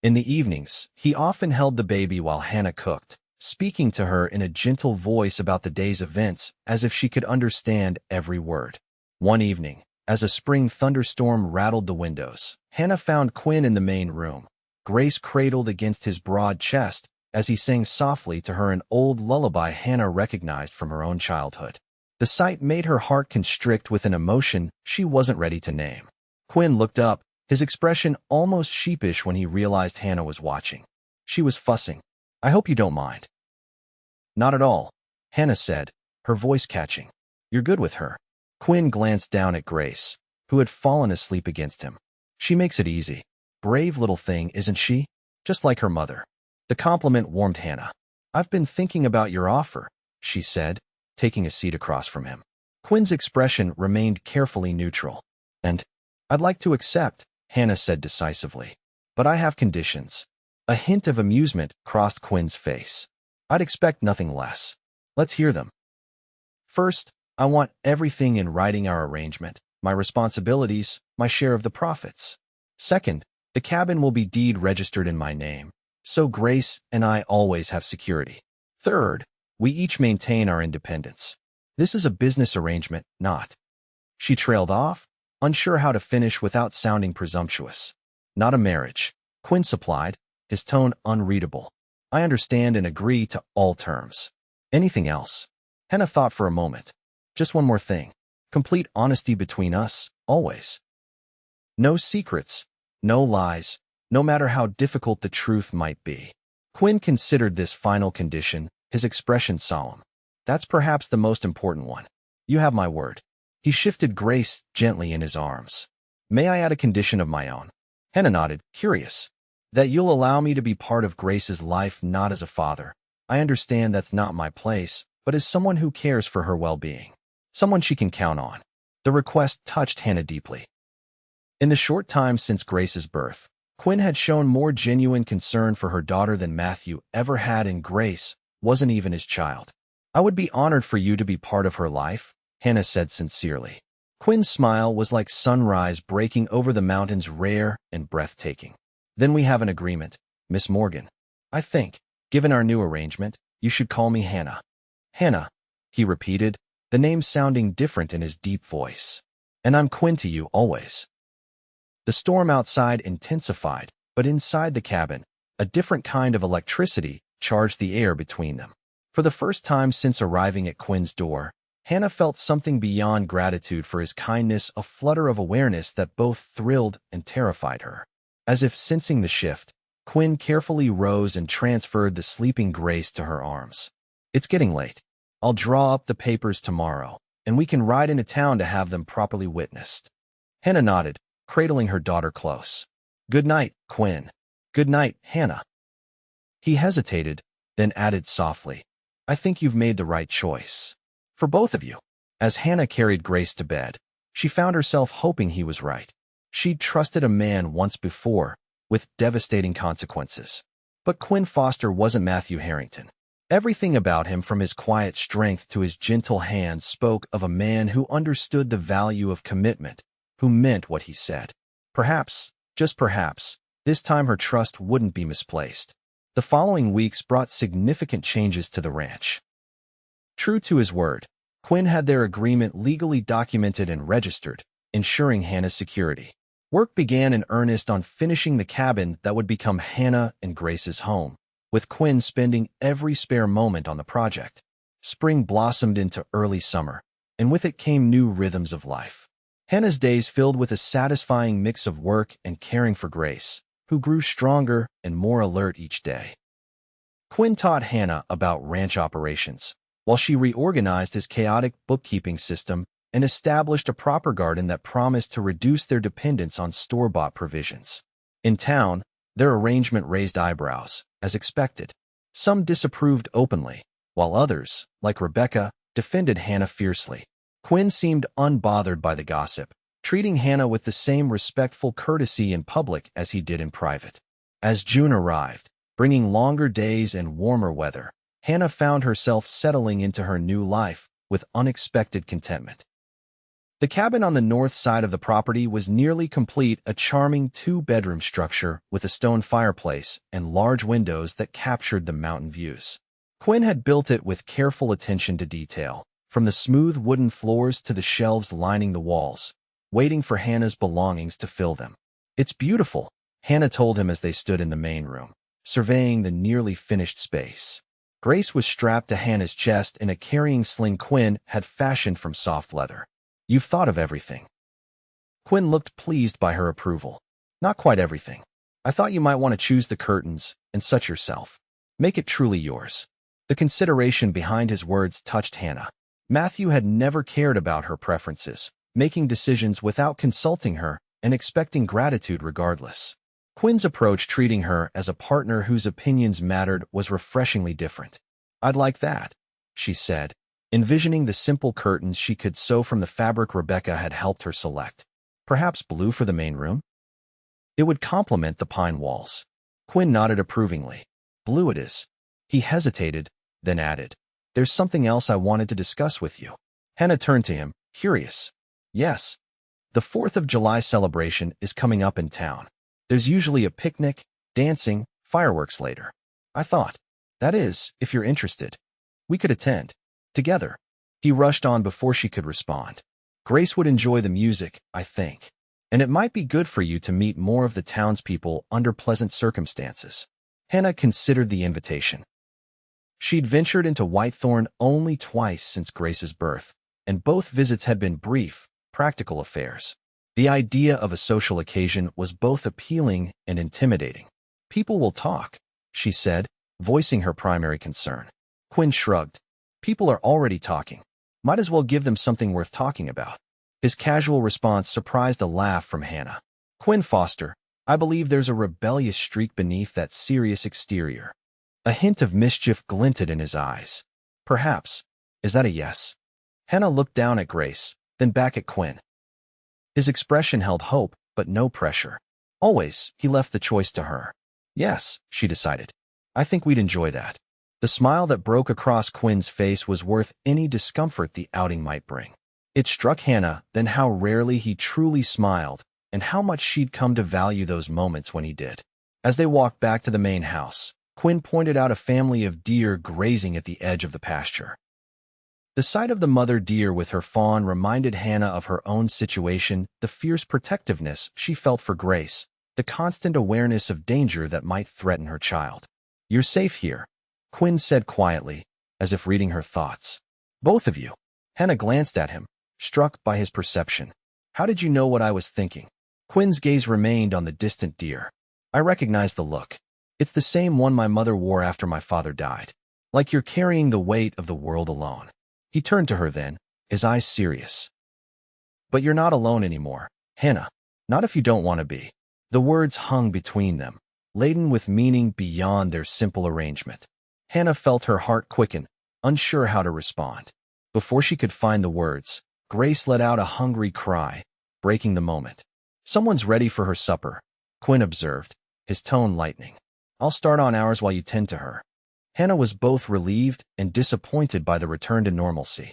In the evenings, he often held the baby while Hannah cooked, speaking to her in a gentle voice about the day's events as if she could understand every word. One evening, as a spring thunderstorm rattled the windows, Hannah found Quinn in the main room, Grace cradled against his broad chest as he sang softly to her an old lullaby Hannah recognized from her own childhood. The sight made her heart constrict with an emotion she wasn't ready to name. Quinn looked up, his expression almost sheepish when he realized Hannah was watching. She was fussing. I hope you don't mind. Not at all, Hannah said, her voice catching. You're good with her. Quinn glanced down at Grace, who had fallen asleep against him. She makes it easy. brave little thing, isn't she? Just like her mother. The compliment warmed Hannah. I've been thinking about your offer, she said, taking a seat across from him. Quinn's expression remained carefully neutral. And I'd like to accept, Hannah said decisively. But I have conditions. A hint of amusement crossed Quinn's face. I'd expect nothing less. Let's hear them. First, I want everything in writing: our arrangement, my responsibilities, my share of the profits. Second, the cabin will be deed registered in my name, so Grace and I always have security. Third, we each maintain our independence. This is a business arrangement, not. She trailed off, unsure how to finish without sounding presumptuous. Not a marriage, Quinn supplied, his tone unreadable. I understand and agree to all terms. Anything else? Hannah thought for a moment. Just one more thing. Complete honesty between us, always. No secrets, no lies, no matter how difficult the truth might be. Quinn considered this final condition, his expression solemn. That's perhaps the most important one. You have my word. He shifted Grace gently in his arms. May I add a condition of my own? Hannah nodded, curious. That you'll allow me to be part of Grace's life, not as a father. I understand that's not my place, but as someone who cares for her well-being. Someone she can count on. The request touched Hannah deeply. In the short time since Grace's birth, Quinn had shown more genuine concern for her daughter than Matthew ever had, and Grace wasn't even his child. I would be honored for you to be part of her life, Hannah said sincerely. Quinn's smile was like sunrise breaking over the mountains, rare and breathtaking. Then we have an agreement, Miss Morgan. I think, given our new arrangement, you should call me Hannah. Hannah, he repeated, the name sounding different in his deep voice. And I'm Quinn to you always. The storm outside intensified, but inside the cabin, a different kind of electricity charged the air between them. For the first time since arriving at Quinn's door, Hannah felt something beyond gratitude for his kindness, a flutter of awareness that both thrilled and terrified her. As if sensing the shift, Quinn carefully rose and transferred the sleeping Grace to her arms. It's getting late. I'll draw up the papers tomorrow, and we can ride into town to have them properly witnessed. Hannah nodded, cradling her daughter close. Good night, Quinn. Good night, Hannah. He hesitated, then added softly, I think you've made the right choice. For both of you. As Hannah carried Grace to bed, she found herself hoping he was right. She'd trusted a man once before, with devastating consequences. But Quinn Foster wasn't Matthew Harrington. Everything about him, from his quiet strength to his gentle hands, spoke of a man who understood the value of commitment, who meant what he said. Perhaps, just perhaps, this time her trust wouldn't be misplaced. The following weeks brought significant changes to the ranch. True to his word, Quinn had their agreement legally documented and registered, ensuring Hannah's security. Work began in earnest on finishing the cabin that would become Hannah and Grace's home, with Quinn spending every spare moment on the project. Spring blossomed into early summer, and with it came new rhythms of life. Hannah's days filled with a satisfying mix of work and caring for Grace, who grew stronger and more alert each day. Quinn taught Hannah about ranch operations, while she reorganized his chaotic bookkeeping system and established a proper garden that promised to reduce their dependence on store-bought provisions. In town, their arrangement raised eyebrows, as expected. Some disapproved openly, while others, like Rebecca, defended Hannah fiercely. Quinn seemed unbothered by the gossip, treating Hannah with the same respectful courtesy in public as he did in private. As June arrived, bringing longer days and warmer weather, Hannah found herself settling into her new life with unexpected contentment. The cabin on the north side of the property was nearly complete, a charming two-bedroom structure with a stone fireplace and large windows that captured the mountain views. Quinn had built it with careful attention to detail, from the smooth wooden floors to the shelves lining the walls, waiting for Hannah's belongings to fill them. It's beautiful, Hannah told him as they stood in the main room, surveying the nearly finished space. Grace was strapped to Hannah's chest in a carrying sling Quinn had fashioned from soft leather. You've thought of everything. Quinn looked pleased by her approval. Not quite everything. I thought you might want to choose the curtains and such yourself. Make it truly yours. The consideration behind his words touched Hannah. Matthew had never cared about her preferences, making decisions without consulting her and expecting gratitude regardless. Quinn's approach, treating her as a partner whose opinions mattered, was refreshingly different. "I'd like that," she said, envisioning the simple curtains she could sew from the fabric Rebecca had helped her select. "Perhaps blue for the main room? It would complement the pine walls." Quinn nodded approvingly. "Blue it is." He hesitated, then added, "There's something else I wanted to discuss with you." Hannah turned to him, curious. "Yes. The 4th of July celebration is coming up in town. There's usually a picnic, dancing, fireworks later. I thought, that is, if you're interested, we could attend. Together." He rushed on before she could respond. "Grace would enjoy the music, I think. And it might be good for you to meet more of the townspeople under pleasant circumstances." Hannah considered the invitation. She'd ventured into Whitethorn only twice since Grace's birth, and both visits had been brief, practical affairs. The idea of a social occasion was both appealing and intimidating. "People will talk," she said, voicing her primary concern. Quinn shrugged. "People are already talking. Might as well give them something worth talking about." His casual response surprised a laugh from Hannah. "Quinn Foster, I believe there's a rebellious streak beneath that serious exterior." A hint of mischief glinted in his eyes. "Perhaps. Is that a yes?" Hannah looked down at Grace, then back at Quinn. His expression held hope, but no pressure. Always, he left the choice to her. "Yes," she decided. "I think we'd enjoy that." The smile that broke across Quinn's face was worth any discomfort the outing might bring. It struck Hannah then how rarely he truly smiled, and how much she'd come to value those moments when he did. As they walked back to the main house, Quinn pointed out a family of deer grazing at the edge of the pasture. The sight of the mother deer with her fawn reminded Hannah of her own situation, the fierce protectiveness she felt for Grace, the constant awareness of danger that might threaten her child. "You're safe here," Quinn said quietly, as if reading her thoughts. "Both of you." Hannah glanced at him, struck by his perception. "How did you know what I was thinking?" Quinn's gaze remained on the distant deer. "I recognize the look. It's the same one my mother wore after my father died. Like you're carrying the weight of the world alone." He turned to her then, his eyes serious. "But you're not alone anymore, Hannah. Not if you don't want to be." The words hung between them, laden with meaning beyond their simple arrangement. Hannah felt her heart quicken, unsure how to respond. Before she could find the words, Grace let out a hungry cry, breaking the moment. "Someone's ready for her supper," Quinn observed, his tone lightening. "I'll start on ours while you tend to her." Hannah was both relieved and disappointed by the return to normalcy.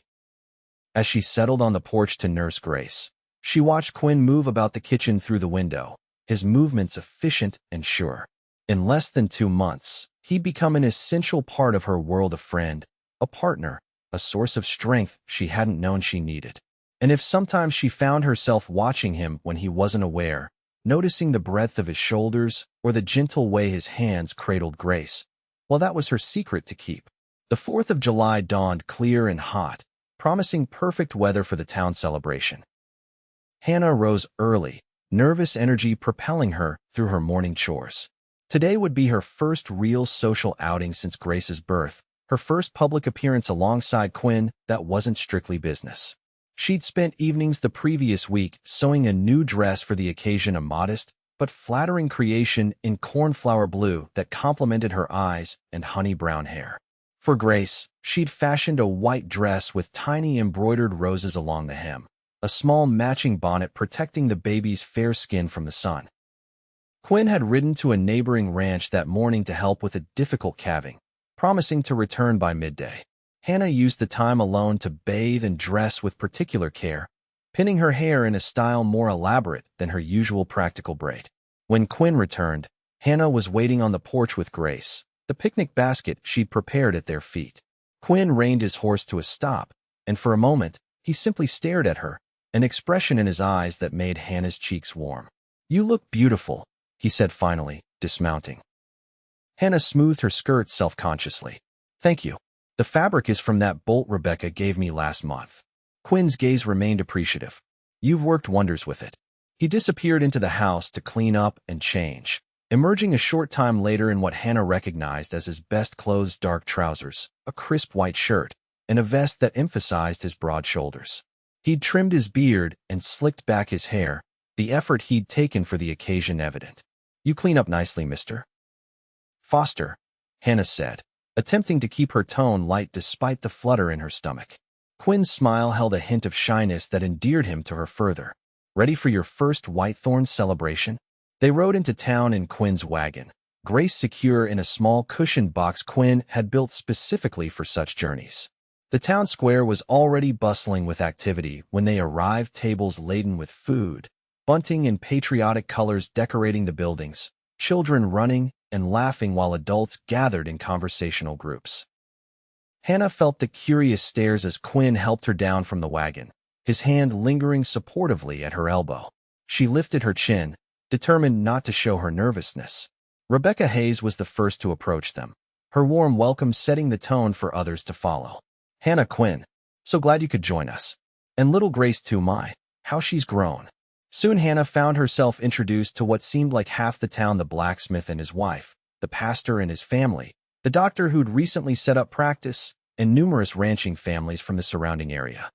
As she settled on the porch to nurse Grace, she watched Quinn move about the kitchen through the window, his movements efficient and sure. In less than 2 months, he'd become an essential part of her world, a friend, a partner, a source of strength she hadn't known she needed. And if sometimes she found herself watching him when he wasn't aware, noticing the breadth of his shoulders or the gentle way his hands cradled Grace, well, that was her secret to keep. The 4th of July dawned clear and hot, promising perfect weather for the town celebration. Hannah rose early, nervous energy propelling her through her morning chores. Today would be her first real social outing since Grace's birth, her first public appearance alongside Quinn that wasn't strictly business. She'd spent evenings the previous week sewing a new dress for the occasion, a modest but flattering creation in cornflower blue that complemented her eyes and honey brown hair. For Grace, she'd fashioned a white dress with tiny embroidered roses along the hem, a small matching bonnet protecting the baby's fair skin from the sun. Quinn had ridden to a neighboring ranch that morning to help with a difficult calving, promising to return by midday. Hannah used the time alone to bathe and dress with particular care, pinning her hair in a style more elaborate than her usual practical braid. When Quinn returned, Hannah was waiting on the porch with Grace, the picnic basket she'd prepared at their feet. Quinn reined his horse to a stop, and for a moment, he simply stared at her, an expression in his eyes that made Hannah's cheeks warm. "You look beautiful," he said finally, dismounting. Hannah smoothed her skirt self-consciously. "Thank you. The fabric is from that bolt Rebecca gave me last month." Quinn's gaze remained appreciative. "You've worked wonders with it." He disappeared into the house to clean up and change, emerging a short time later in what Hannah recognized as his best clothes: dark trousers, a crisp white shirt, and a vest that emphasized his broad shoulders. He'd trimmed his beard and slicked back his hair, the effort he'd taken for the occasion evident. You clean up nicely, Mr. Foster, Hannah said, attempting to keep her tone light despite the flutter in her stomach. Quinn's smile held a hint of shyness that endeared him to her further. Ready for your first Whitethorn celebration? They rode into town in Quinn's wagon, Grace secure in a small cushioned box Quinn had built specifically for such journeys. The town square was already bustling with activity when they arrived, tables laden with food, bunting in patriotic colors decorating the buildings, children running and laughing while adults gathered in conversational groups. Hannah felt the curious stares as Quinn helped her down from the wagon, his hand lingering supportively at her elbow. She lifted her chin, determined not to show her nervousness. Rebecca Hayes was the first to approach them, her warm welcome setting the tone for others to follow. Hannah, Quinn, so glad you could join us. And little Grace too, how she's grown. Soon Hannah found herself introduced to what seemed like half the town: the blacksmith and his wife, the pastor and his family, the doctor who'd recently set up practice, and numerous ranching families from the surrounding area.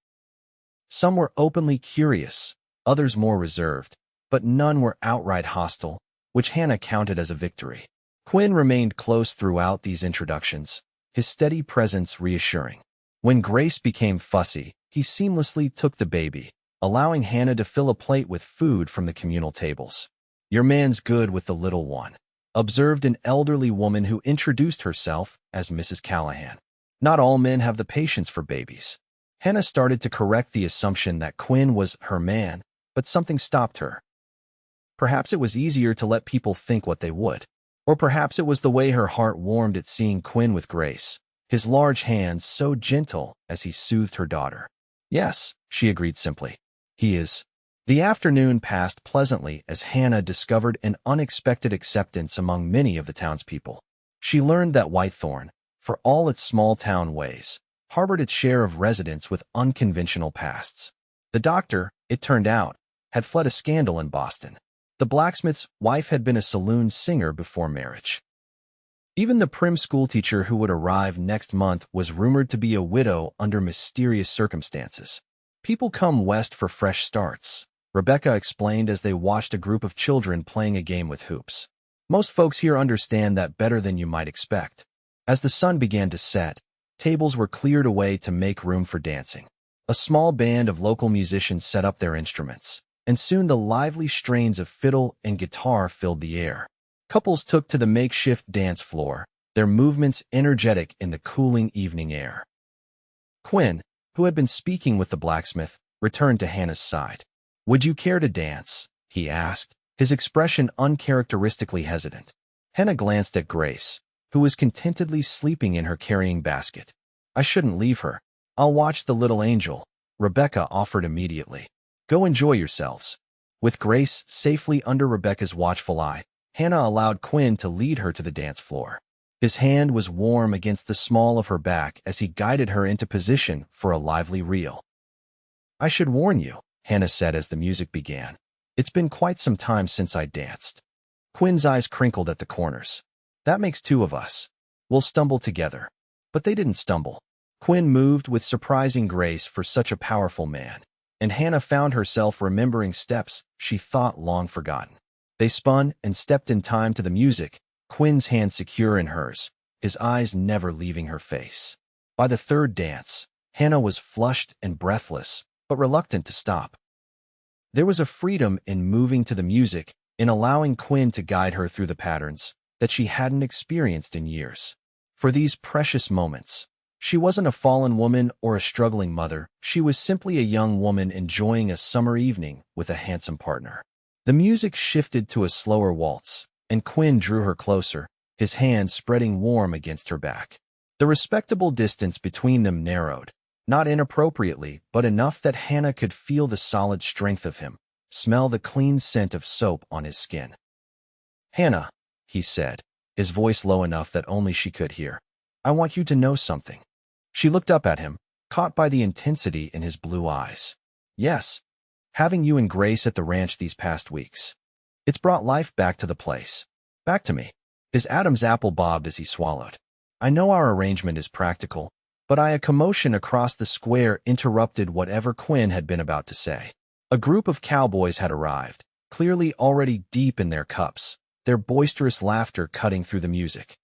Some were openly curious, others more reserved, but none were outright hostile, which Hannah counted as a victory. Quinn remained close throughout these introductions, his steady presence reassuring. When Grace became fussy, he seamlessly took the baby, allowing Hannah to fill a plate with food from the communal tables. Your man's good with the little one, observed an elderly woman who introduced herself as Mrs. Callahan. Not all men have the patience for babies. Hannah started to correct the assumption that Quinn was her man, but something stopped her. Perhaps it was easier to let people think what they would. Or perhaps it was the way her heart warmed at seeing Quinn with Grace, his large hands so gentle as he soothed her daughter. Yes, she agreed simply. He is. The afternoon passed pleasantly as Hannah discovered an unexpected acceptance among many of the townspeople. She learned that Whitethorn, for all its small-town ways, harbored its share of residents with unconventional pasts. The doctor, it turned out, had fled a scandal in Boston. The blacksmith's wife had been a saloon singer before marriage. Even the prim schoolteacher who would arrive next month was rumored to be a widow under mysterious circumstances. People come west for fresh starts, Rebecca explained as they watched a group of children playing a game with hoops. Most folks here understand that better than you might expect. As the sun began to set, tables were cleared away to make room for dancing. A small band of local musicians set up their instruments, and soon the lively strains of fiddle and guitar filled the air. Couples took to the makeshift dance floor, their movements energetic in the cooling evening air. Quinn, who had been speaking with the blacksmith, returned to Hannah's side. Would you care to dance? He asked, his expression uncharacteristically hesitant. Hannah glanced at Grace, who was contentedly sleeping in her carrying basket. I shouldn't leave her. I'll watch the little angel, Rebecca offered immediately. Go enjoy yourselves. With Grace safely under Rebecca's watchful eye, Hannah allowed Quinn to lead her to the dance floor. His hand was warm against the small of her back as he guided her into position for a lively reel. I should warn you, Hannah said as the music began. It's been quite some time since I danced. Quinn's eyes crinkled at the corners. That makes two of us. We'll stumble together. But they didn't stumble. Quinn moved with surprising grace for such a powerful man, and Hannah found herself remembering steps she thought long forgotten. They spun and stepped in time to the music, Quinn's hand secure in hers, his eyes never leaving her face. By the third dance, Hannah was flushed and breathless, but reluctant to stop. There was a freedom in moving to the music, in allowing Quinn to guide her through the patterns that she hadn't experienced in years. For these precious moments, she wasn't a fallen woman or a struggling mother, she was simply a young woman enjoying a summer evening with a handsome partner. The music shifted to a slower waltz, and Quinn drew her closer, his hand spreading warm against her back. The respectable distance between them narrowed, not inappropriately, but enough that Hannah could feel the solid strength of him, smell the clean scent of soap on his skin. Hannah, he said, his voice low enough that only she could hear. I want you to know something. She looked up at him, caught by the intensity in his blue eyes. Yes. Having you and Grace at the ranch these past weeks. It's brought life back to the place. Back to me. His Adam's apple bobbed as he swallowed. I know our arrangement is practical, but a commotion across the square interrupted whatever Quinn had been about to say. A group of cowboys had arrived, clearly already deep in their cups, their boisterous laughter cutting through the music.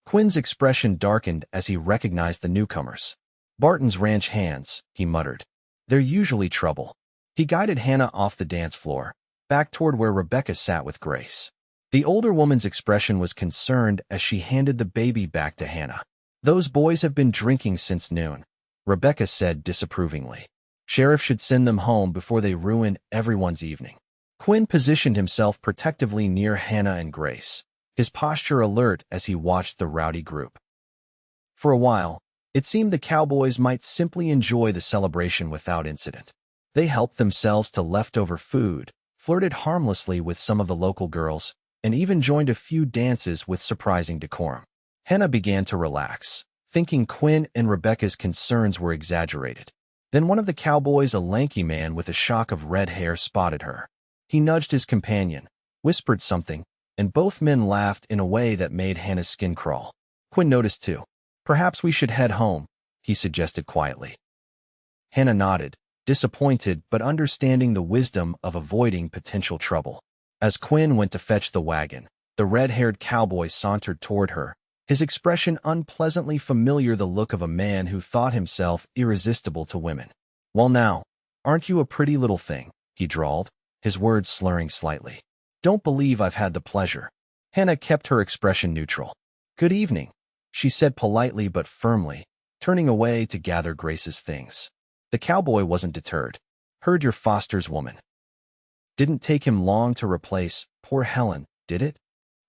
Quinn's expression darkened as he recognized the newcomers. "Barton's ranch hands," he muttered. "They're usually trouble." He guided Hannah off the dance floor, back toward where Rebecca sat with Grace. The older woman's expression was concerned as she handed the baby back to Hannah. "Those boys have been drinking since noon," Rebecca said disapprovingly. "Sheriff should send them home before they ruin everyone's evening." Quinn positioned himself protectively near Hannah and Grace, his posture alert as he watched the rowdy group. For a while, it seemed the Cowboys might simply enjoy the celebration without incident. They helped themselves to leftover food, flirted harmlessly with some of the local girls, and even joined a few dances with surprising decorum. Hannah began to relax, thinking Quinn and Rebecca's concerns were exaggerated. Then one of the Cowboys, a lanky man with a shock of red hair, spotted her. He nudged his companion, whispered something, and both men laughed in a way that made Hannah's skin crawl. Quinn noticed too. "Perhaps we should head home," he suggested quietly. Hannah nodded, disappointed but understanding the wisdom of avoiding potential trouble. As Quinn went to fetch the wagon, the red-haired cowboy sauntered toward her, his expression unpleasantly familiar, the look of a man who thought himself irresistible to women. "Well now, aren't you a pretty little thing?" he drawled, his words slurring slightly. "Don't believe I've had the pleasure." Hannah kept her expression neutral. "Good evening," she said politely but firmly, turning away to gather Grace's things. The cowboy wasn't deterred. "Heard you're Foster's woman. Didn't take him long to replace poor Helen, did it?"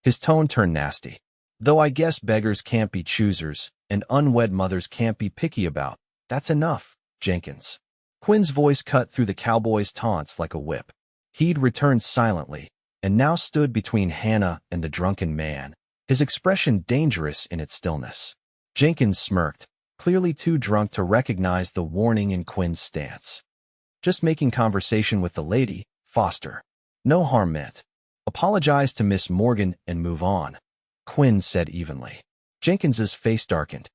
His tone turned nasty. "Though I guess beggars can't be choosers, and unwed mothers can't be picky about. That's enough, Jenkins." Quinn's voice cut through the cowboy's taunts like a whip. He'd returned silently, and now stood between Hannah and the drunken man, his expression dangerous in its stillness. Jenkins smirked, clearly too drunk to recognize the warning in Quinn's stance. "Just making conversation with the lady, Foster. No harm meant. Apologize to Miss Morgan and move on," Quinn said evenly. Jenkins's face darkened.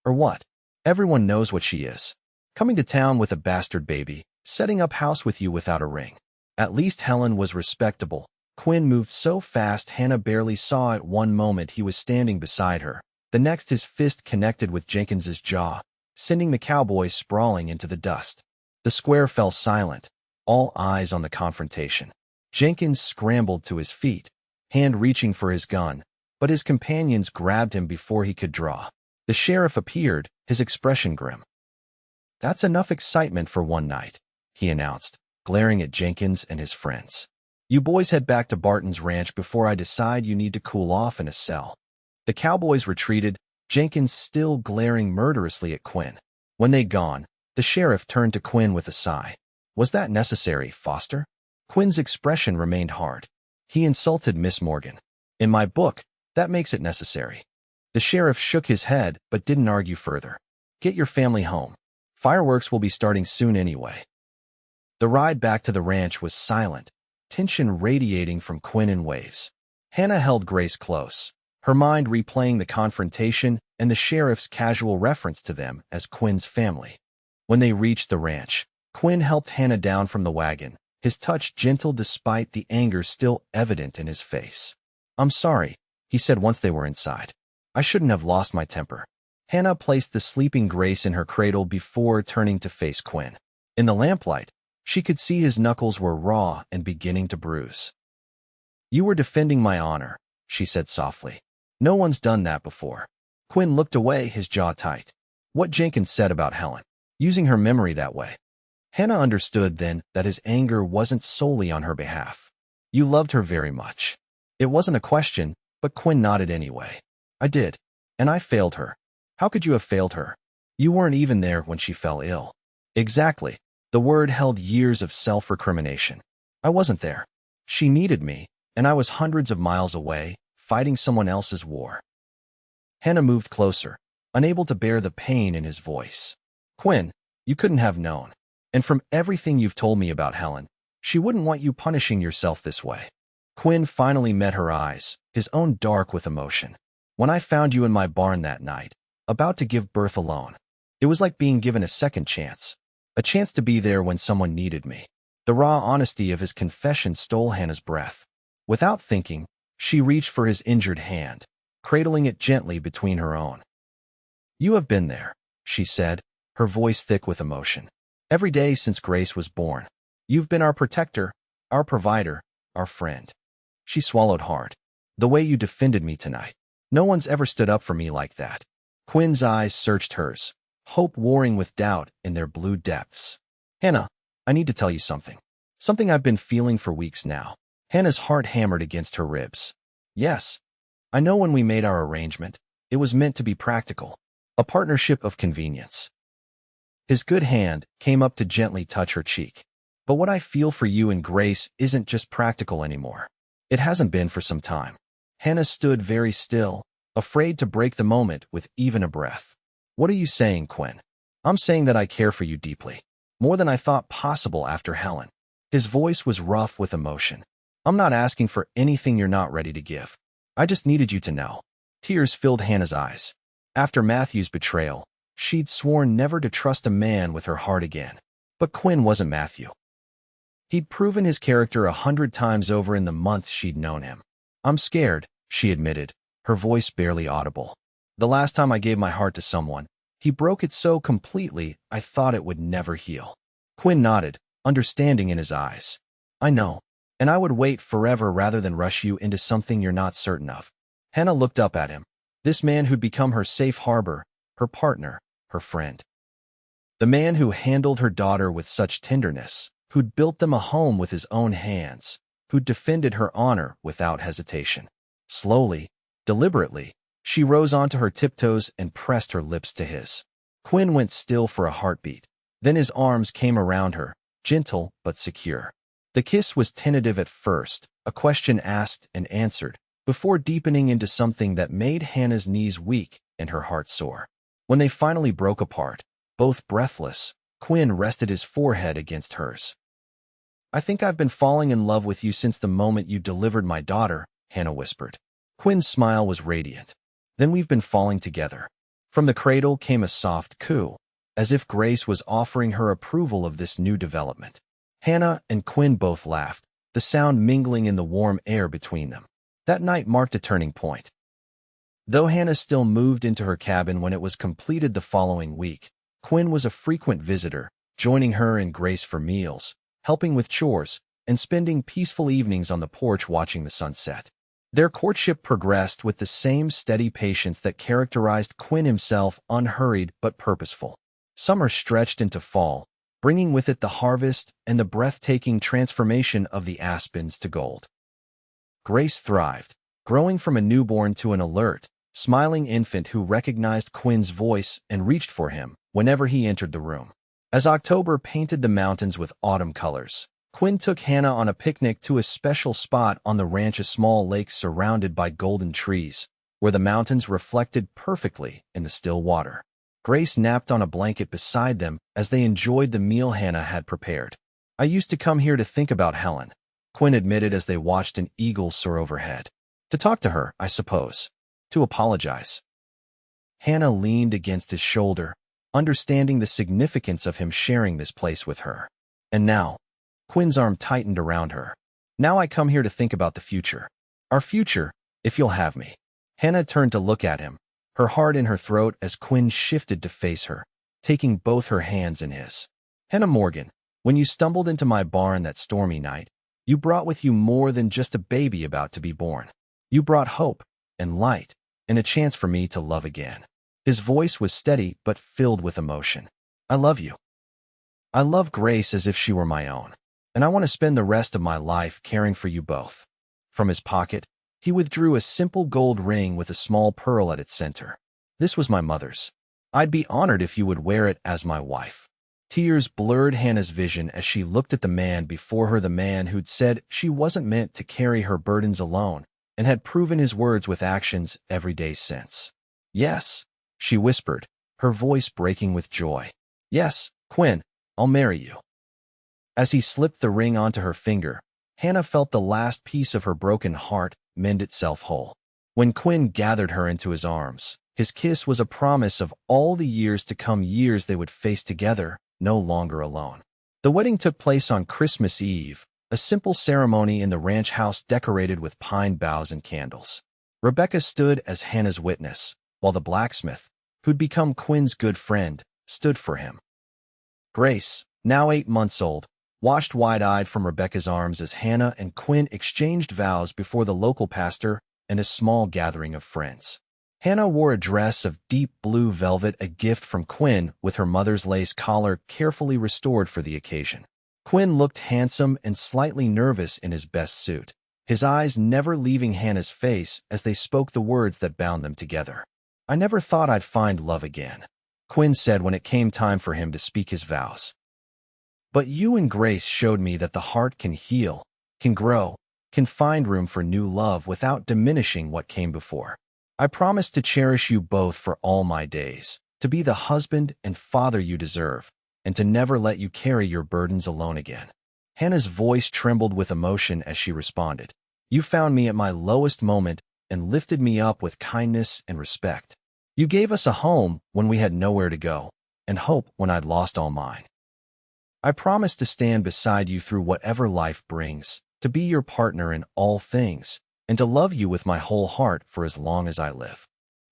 "Or what? Everyone knows what she is. Coming to town with a bastard baby, setting up house with you without a ring. At least Helen was respectable." Quinn moved so fast Hannah barely saw. At one moment he was standing beside her, the next his fist connected with Jenkins's jaw, sending the cowboy sprawling into the dust. The square fell silent, all eyes on the confrontation. Jenkins scrambled to his feet, hand reaching for his gun, but his companions grabbed him before he could draw. The sheriff appeared, his expression grim. "That's enough excitement for one night," he announced, glaring at Jenkins and his friends. "You boys head back to Barton's ranch before I decide you need to cool off in a cell." The cowboys retreated, Jenkins still glaring murderously at Quinn. When they'd gone, the sheriff turned to Quinn with a sigh. "Was that necessary, Foster?" Quinn's expression remained hard. He insulted Miss Morgan. "In my book, that makes it necessary." The sheriff shook his head but didn't argue further. "Get your family home. Fireworks will be starting soon anyway." The ride back to the ranch was silent, tension radiating from Quinn in waves. Hannah held Grace close, her mind replaying the confrontation and the sheriff's casual reference to them as Quinn's family. When they reached the ranch, Quinn helped Hannah down from the wagon, his touch gentle despite the anger still evident in his face. "I'm sorry," he said once they were inside. "I shouldn't have lost my temper." Hannah placed the sleeping Grace in her cradle before turning to face Quinn. In the lamplight, she could see his knuckles were raw and beginning to bruise. "You were defending my honor," she said softly. "No one's done that before." Quinn looked away, his jaw tight. What Jenkins said about Helen, using her memory that way. Hannah understood then that his anger wasn't solely on her behalf. "You loved her very much." It wasn't a question, but Quinn nodded anyway. "I did. And I failed her." "How could you have failed her? You weren't even there when she fell ill." "Exactly." The word held years of self-recrimination. "I wasn't there. She needed me, and I was hundreds of miles away, fighting someone else's war." Hannah moved closer, unable to bear the pain in his voice. "Quinn, you couldn't have known. And from everything you've told me about Helen, she wouldn't want you punishing yourself this way." Quinn finally met her eyes, his own dark with emotion. "When I found you in my barn that night, about to give birth alone, it was like being given a second chance. A chance to be there when someone needed me." The raw honesty of his confession stole Hannah's breath. Without thinking, she reached for his injured hand, cradling it gently between her own. "You have been there," she said, her voice thick with emotion. "Every day since Grace was born. You've been our protector, our provider, our friend." She swallowed hard. "The way you defended me tonight. No one's ever stood up for me like that." Quinn's eyes searched hers, hope warring with doubt in their blue depths. "Hannah, I need to tell you something. Something I've been feeling for weeks now." Hannah's heart hammered against her ribs. "Yes. I know when we made our arrangement, it was meant to be practical. A partnership of convenience." His good hand came up to gently touch her cheek. "But what I feel for you and Grace isn't just practical anymore. It hasn't been for some time." Hannah stood very still, afraid to break the moment with even a breath. "What are you saying, Quinn?" "I'm saying that I care for you deeply. More than I thought possible after Helen." His voice was rough with emotion. "I'm not asking for anything you're not ready to give. I just needed you to know." Tears filled Hannah's eyes. After Matthew's betrayal, she'd sworn never to trust a man with her heart again. But Quinn wasn't Matthew. He'd proven his character 100 times over in the months she'd known him. "I'm scared," she admitted, her voice barely audible. "The last time I gave my heart to someone, he broke it so completely I thought it would never heal." Quinn nodded, understanding in his eyes. "I know. And I would wait forever rather than rush you into something you're not certain of." Hannah looked up at him. This man who'd become her safe harbor, her partner, her friend. The man who handled her daughter with such tenderness, who'd built them a home with his own hands, who'd defended her honor without hesitation. Slowly, deliberately, she rose onto her tiptoes and pressed her lips to his. Quinn went still for a heartbeat. Then his arms came around her, gentle but secure. The kiss was tentative at first, a question asked and answered, before deepening into something that made Hannah's knees weak and her heart sore. When they finally broke apart, both breathless, Quinn rested his forehead against hers. "I think I've been falling in love with you since the moment you delivered my daughter," Hannah whispered. Quinn's smile was radiant. "Then we've been falling together." From the cradle came a soft coo, as if Grace was offering her approval of this new development. Hannah and Quinn both laughed, the sound mingling in the warm air between them. That night marked a turning point. Though Hannah still moved into her cabin when it was completed the following week, Quinn was a frequent visitor, joining her and Grace for meals, helping with chores, and spending peaceful evenings on the porch watching the sunset. Their courtship progressed with the same steady patience that characterized Quinn himself, unhurried but purposeful. Summer stretched into fall, bringing with it the harvest and the breathtaking transformation of the aspens to gold. Grace thrived, growing from a newborn to an alert, smiling infant who recognized Quinn's voice and reached for him whenever he entered the room. As October painted the mountains with autumn colors, Quinn took Hannah on a picnic to a special spot on the ranch, a small lake surrounded by golden trees, where the mountains reflected perfectly in the still water. Grace napped on a blanket beside them as they enjoyed the meal Hannah had prepared. "I used to come here to think about Helen," Quinn admitted as they watched an eagle soar overhead. "To talk to her, I suppose. To apologize." Hannah leaned against his shoulder, understanding the significance of him sharing this place with her. "And now," Quinn's arm tightened around her, "now I come here to think about the future. Our future, if you'll have me." Hannah turned to look at him, her heart in her throat as Quinn shifted to face her, taking both her hands in his. "Hannah Morgan, when you stumbled into my barn that stormy night, you brought with you more than just a baby about to be born. You brought hope and light and a chance for me to love again." His voice was steady but filled with emotion. "I love you. I love Grace as if she were my own, and I want to spend the rest of my life caring for you both." From his pocket, he withdrew a simple gold ring with a small pearl at its center. "This was my mother's. I'd be honored if you would wear it as my wife." Tears blurred Hannah's vision as she looked at the man before her, the man who'd said she wasn't meant to carry her burdens alone, and had proven his words with actions every day since. "Yes," she whispered, her voice breaking with joy. "Yes, Quinn, I'll marry you." As he slipped the ring onto her finger, Hannah felt the last piece of her broken heart mend itself whole. When Quinn gathered her into his arms, his kiss was a promise of all the years to come, years they would face together, no longer alone. The wedding took place on Christmas Eve, a simple ceremony in the ranch house decorated with pine boughs and candles. Rebecca stood as Hannah's witness, while the blacksmith, who'd become Quinn's good friend, stood for him. Grace, now 8 months old, watched wide-eyed from Rebecca's arms as Hannah and Quinn exchanged vows before the local pastor and a small gathering of friends. Hannah wore a dress of deep blue velvet, a gift from Quinn, with her mother's lace collar carefully restored for the occasion. Quinn looked handsome and slightly nervous in his best suit, his eyes never leaving Hannah's face as they spoke the words that bound them together. "I never thought I'd find love again," Quinn said when it came time for him to speak his vows. "But you and Grace showed me that the heart can heal, can grow, can find room for new love without diminishing what came before. I promise to cherish you both for all my days, to be the husband and father you deserve, and to never let you carry your burdens alone again." Hannah's voice trembled with emotion as she responded, "You found me at my lowest moment and lifted me up with kindness and respect. You gave us a home when we had nowhere to go, and hope when I'd lost all mine. I promise to stand beside you through whatever life brings, to be your partner in all things, and to love you with my whole heart for as long as I live."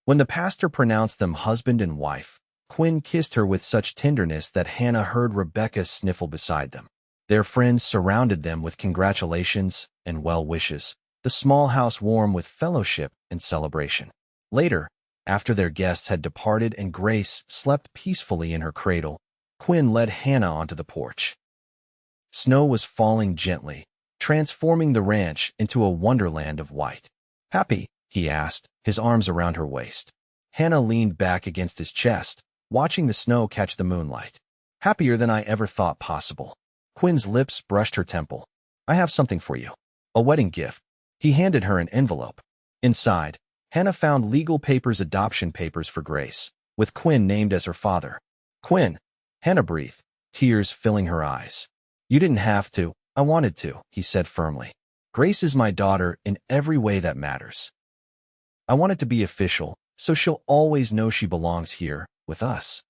When the pastor pronounced them husband and wife, Quinn kissed her with such tenderness that Hannah heard Rebecca sniffle beside them. Their friends surrounded them with congratulations and well wishes, the small house warm with fellowship and celebration. Later, after their guests had departed and Grace slept peacefully in her cradle, Quinn led Hannah onto the porch. Snow was falling gently, transforming the ranch into a wonderland of white. "Happy?" he asked, his arms around her waist. Hannah leaned back against his chest, watching the snow catch the moonlight. "Happier than I ever thought possible." Quinn's lips brushed her temple. "I have something for you. A wedding gift." He handed her an envelope. Inside, Hannah found legal papers, adoption papers for Grace, with Quinn named as her father. "Quinn," Hannah breathed, tears filling her eyes. "You didn't have to. I wanted to," he said firmly. "Grace is my daughter in every way that matters. I want it to be official, so she'll always know she belongs here, with us."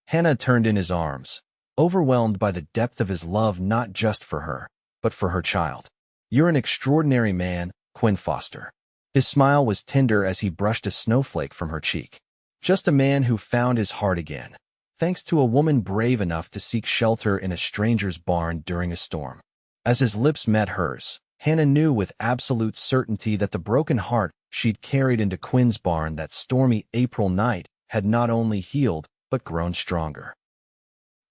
Hannah turned in his arms, overwhelmed by the depth of his love not just for her, but for her child. "You're an extraordinary man, Quinn Foster." His smile was tender as he brushed a snowflake from her cheek. "Just a man who found his heart again, thanks to a woman brave enough to seek shelter in a stranger's barn during a storm." As his lips met hers, Hannah knew with absolute certainty that the broken heart she'd carried into Quinn's barn that stormy April night had not only healed, but grown stronger.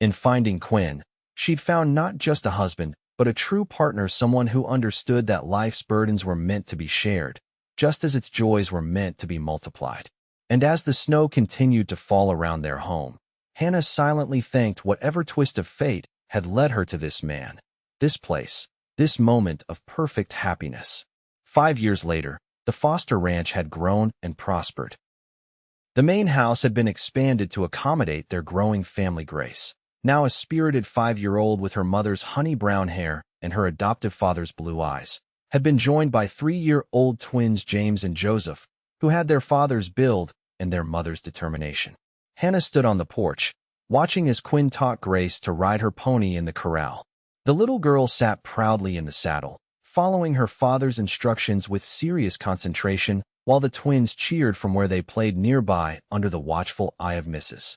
In finding Quinn, she'd found not just a husband, but a true partner, someone who understood that life's burdens were meant to be shared, just as its joys were meant to be multiplied. And as the snow continued to fall around their home, Hannah silently thanked whatever twist of fate had led her to this man, this place, this moment of perfect happiness. 5 years later, the Foster Ranch had grown and prospered. The main house had been expanded to accommodate their growing family. Grace, now a spirited 5-year-old with her mother's honey brown hair and her adoptive father's blue eyes, had been joined by 3-year-old twins James and Joseph, who had their father's build and their mother's determination. Hannah stood on the porch, watching as Quinn taught Grace to ride her pony in the corral. The little girl sat proudly in the saddle, following her father's instructions with serious concentration, while the twins cheered from where they played nearby under the watchful eye of Mrs.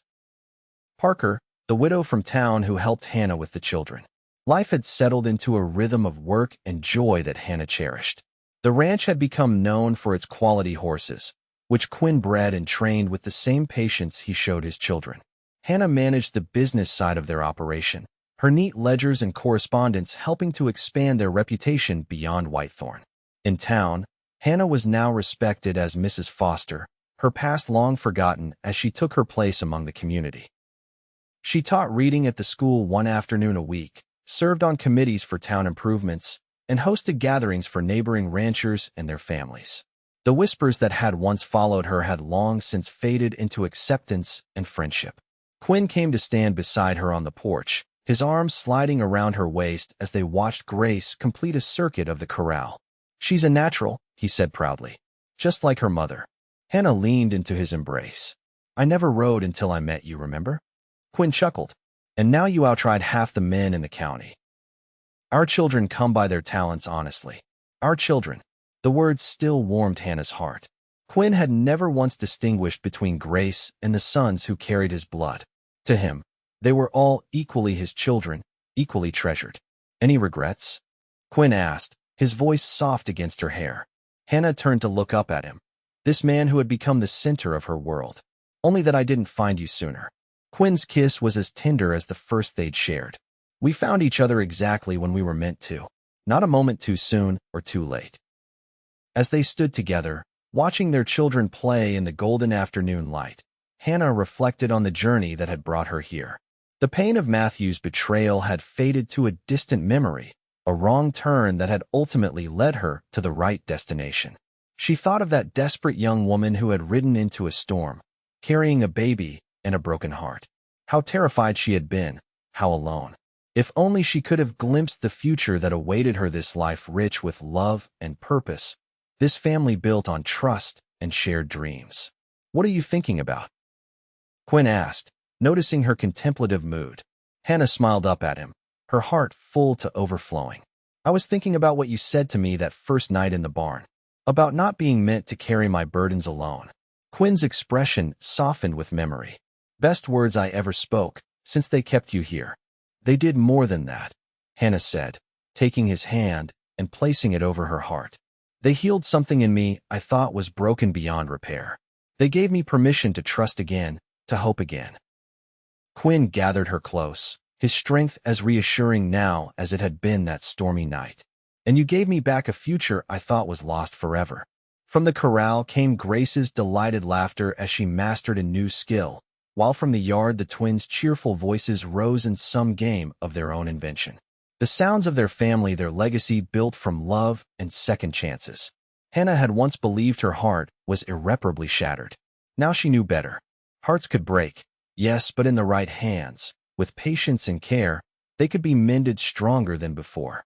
Parker, the widow from town who helped Hannah with the children. Life had settled into a rhythm of work and joy that Hannah cherished. The ranch had become known for its quality horses, which Quinn bred and trained with the same patience he showed his children. Hannah managed the business side of their operation, her neat ledgers and correspondence helping to expand their reputation beyond Whitethorn. In town, Hannah was now respected as Mrs. Foster, her past long forgotten as she took her place among the community. She taught reading at the school one afternoon a week, served on committees for town improvements, and hosted gatherings for neighboring ranchers and their families. The whispers that had once followed her had long since faded into acceptance and friendship. Quinn came to stand beside her on the porch, his arms sliding around her waist as they watched Grace complete a circuit of the corral. "She's a natural," he said proudly, "just like her mother." Hannah leaned into his embrace. "I never rode until I met you, remember?" Quinn chuckled. "And now you outride half the men in the county." Our children come by their talents honestly. Our children. The words still warmed Hannah's heart. Quinn had never once distinguished between Grace and the sons who carried his blood. To him, they were all equally his children, equally treasured. Any regrets? Quinn asked, his voice soft against her hair. Hannah turned to look up at him. This man who had become the center of her world. Only that I didn't find you sooner. Quinn's kiss was as tender as the first they'd shared. We found each other exactly when we were meant to. Not a moment too soon or too late. As they stood together, watching their children play in the golden afternoon light, Hannah reflected on the journey that had brought her here. The pain of Matthew's betrayal had faded to a distant memory, a wrong turn that had ultimately led her to the right destination. She thought of that desperate young woman who had ridden into a storm, carrying a baby and a broken heart. How terrified she had been, how alone. If only she could have glimpsed the future that awaited her, this life rich with love and purpose, this family built on trust and shared dreams. What are you thinking about? Quinn asked, noticing her contemplative mood. Hannah smiled up at him, her heart full to overflowing. I was thinking about what you said to me that first night in the barn, about not being meant to carry my burdens alone. Quinn's expression softened with memory. Best words I ever spoke, since they kept you here. They did more than that, Hannah said, taking his hand and placing it over her heart. They healed something in me I thought was broken beyond repair. They gave me permission to trust again, to hope again. Quinn gathered her close, his strength as reassuring now as it had been that stormy night. And you gave me back a future I thought was lost forever. From the corral came Grace's delighted laughter as she mastered a new skill, while from the yard the twins' cheerful voices rose in some game of their own invention. The sounds of their family, their legacy built from love and second chances. Hannah had once believed her heart was irreparably shattered. Now she knew better. Hearts could break, yes, but in the right hands, with patience and care, they could be mended stronger than before.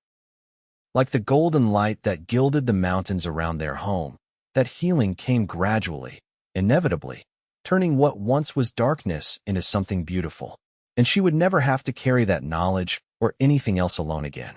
Like the golden light that gilded the mountains around their home, that healing came gradually, inevitably, turning what once was darkness into something beautiful. And she would never have to carry that knowledge or anything else alone again.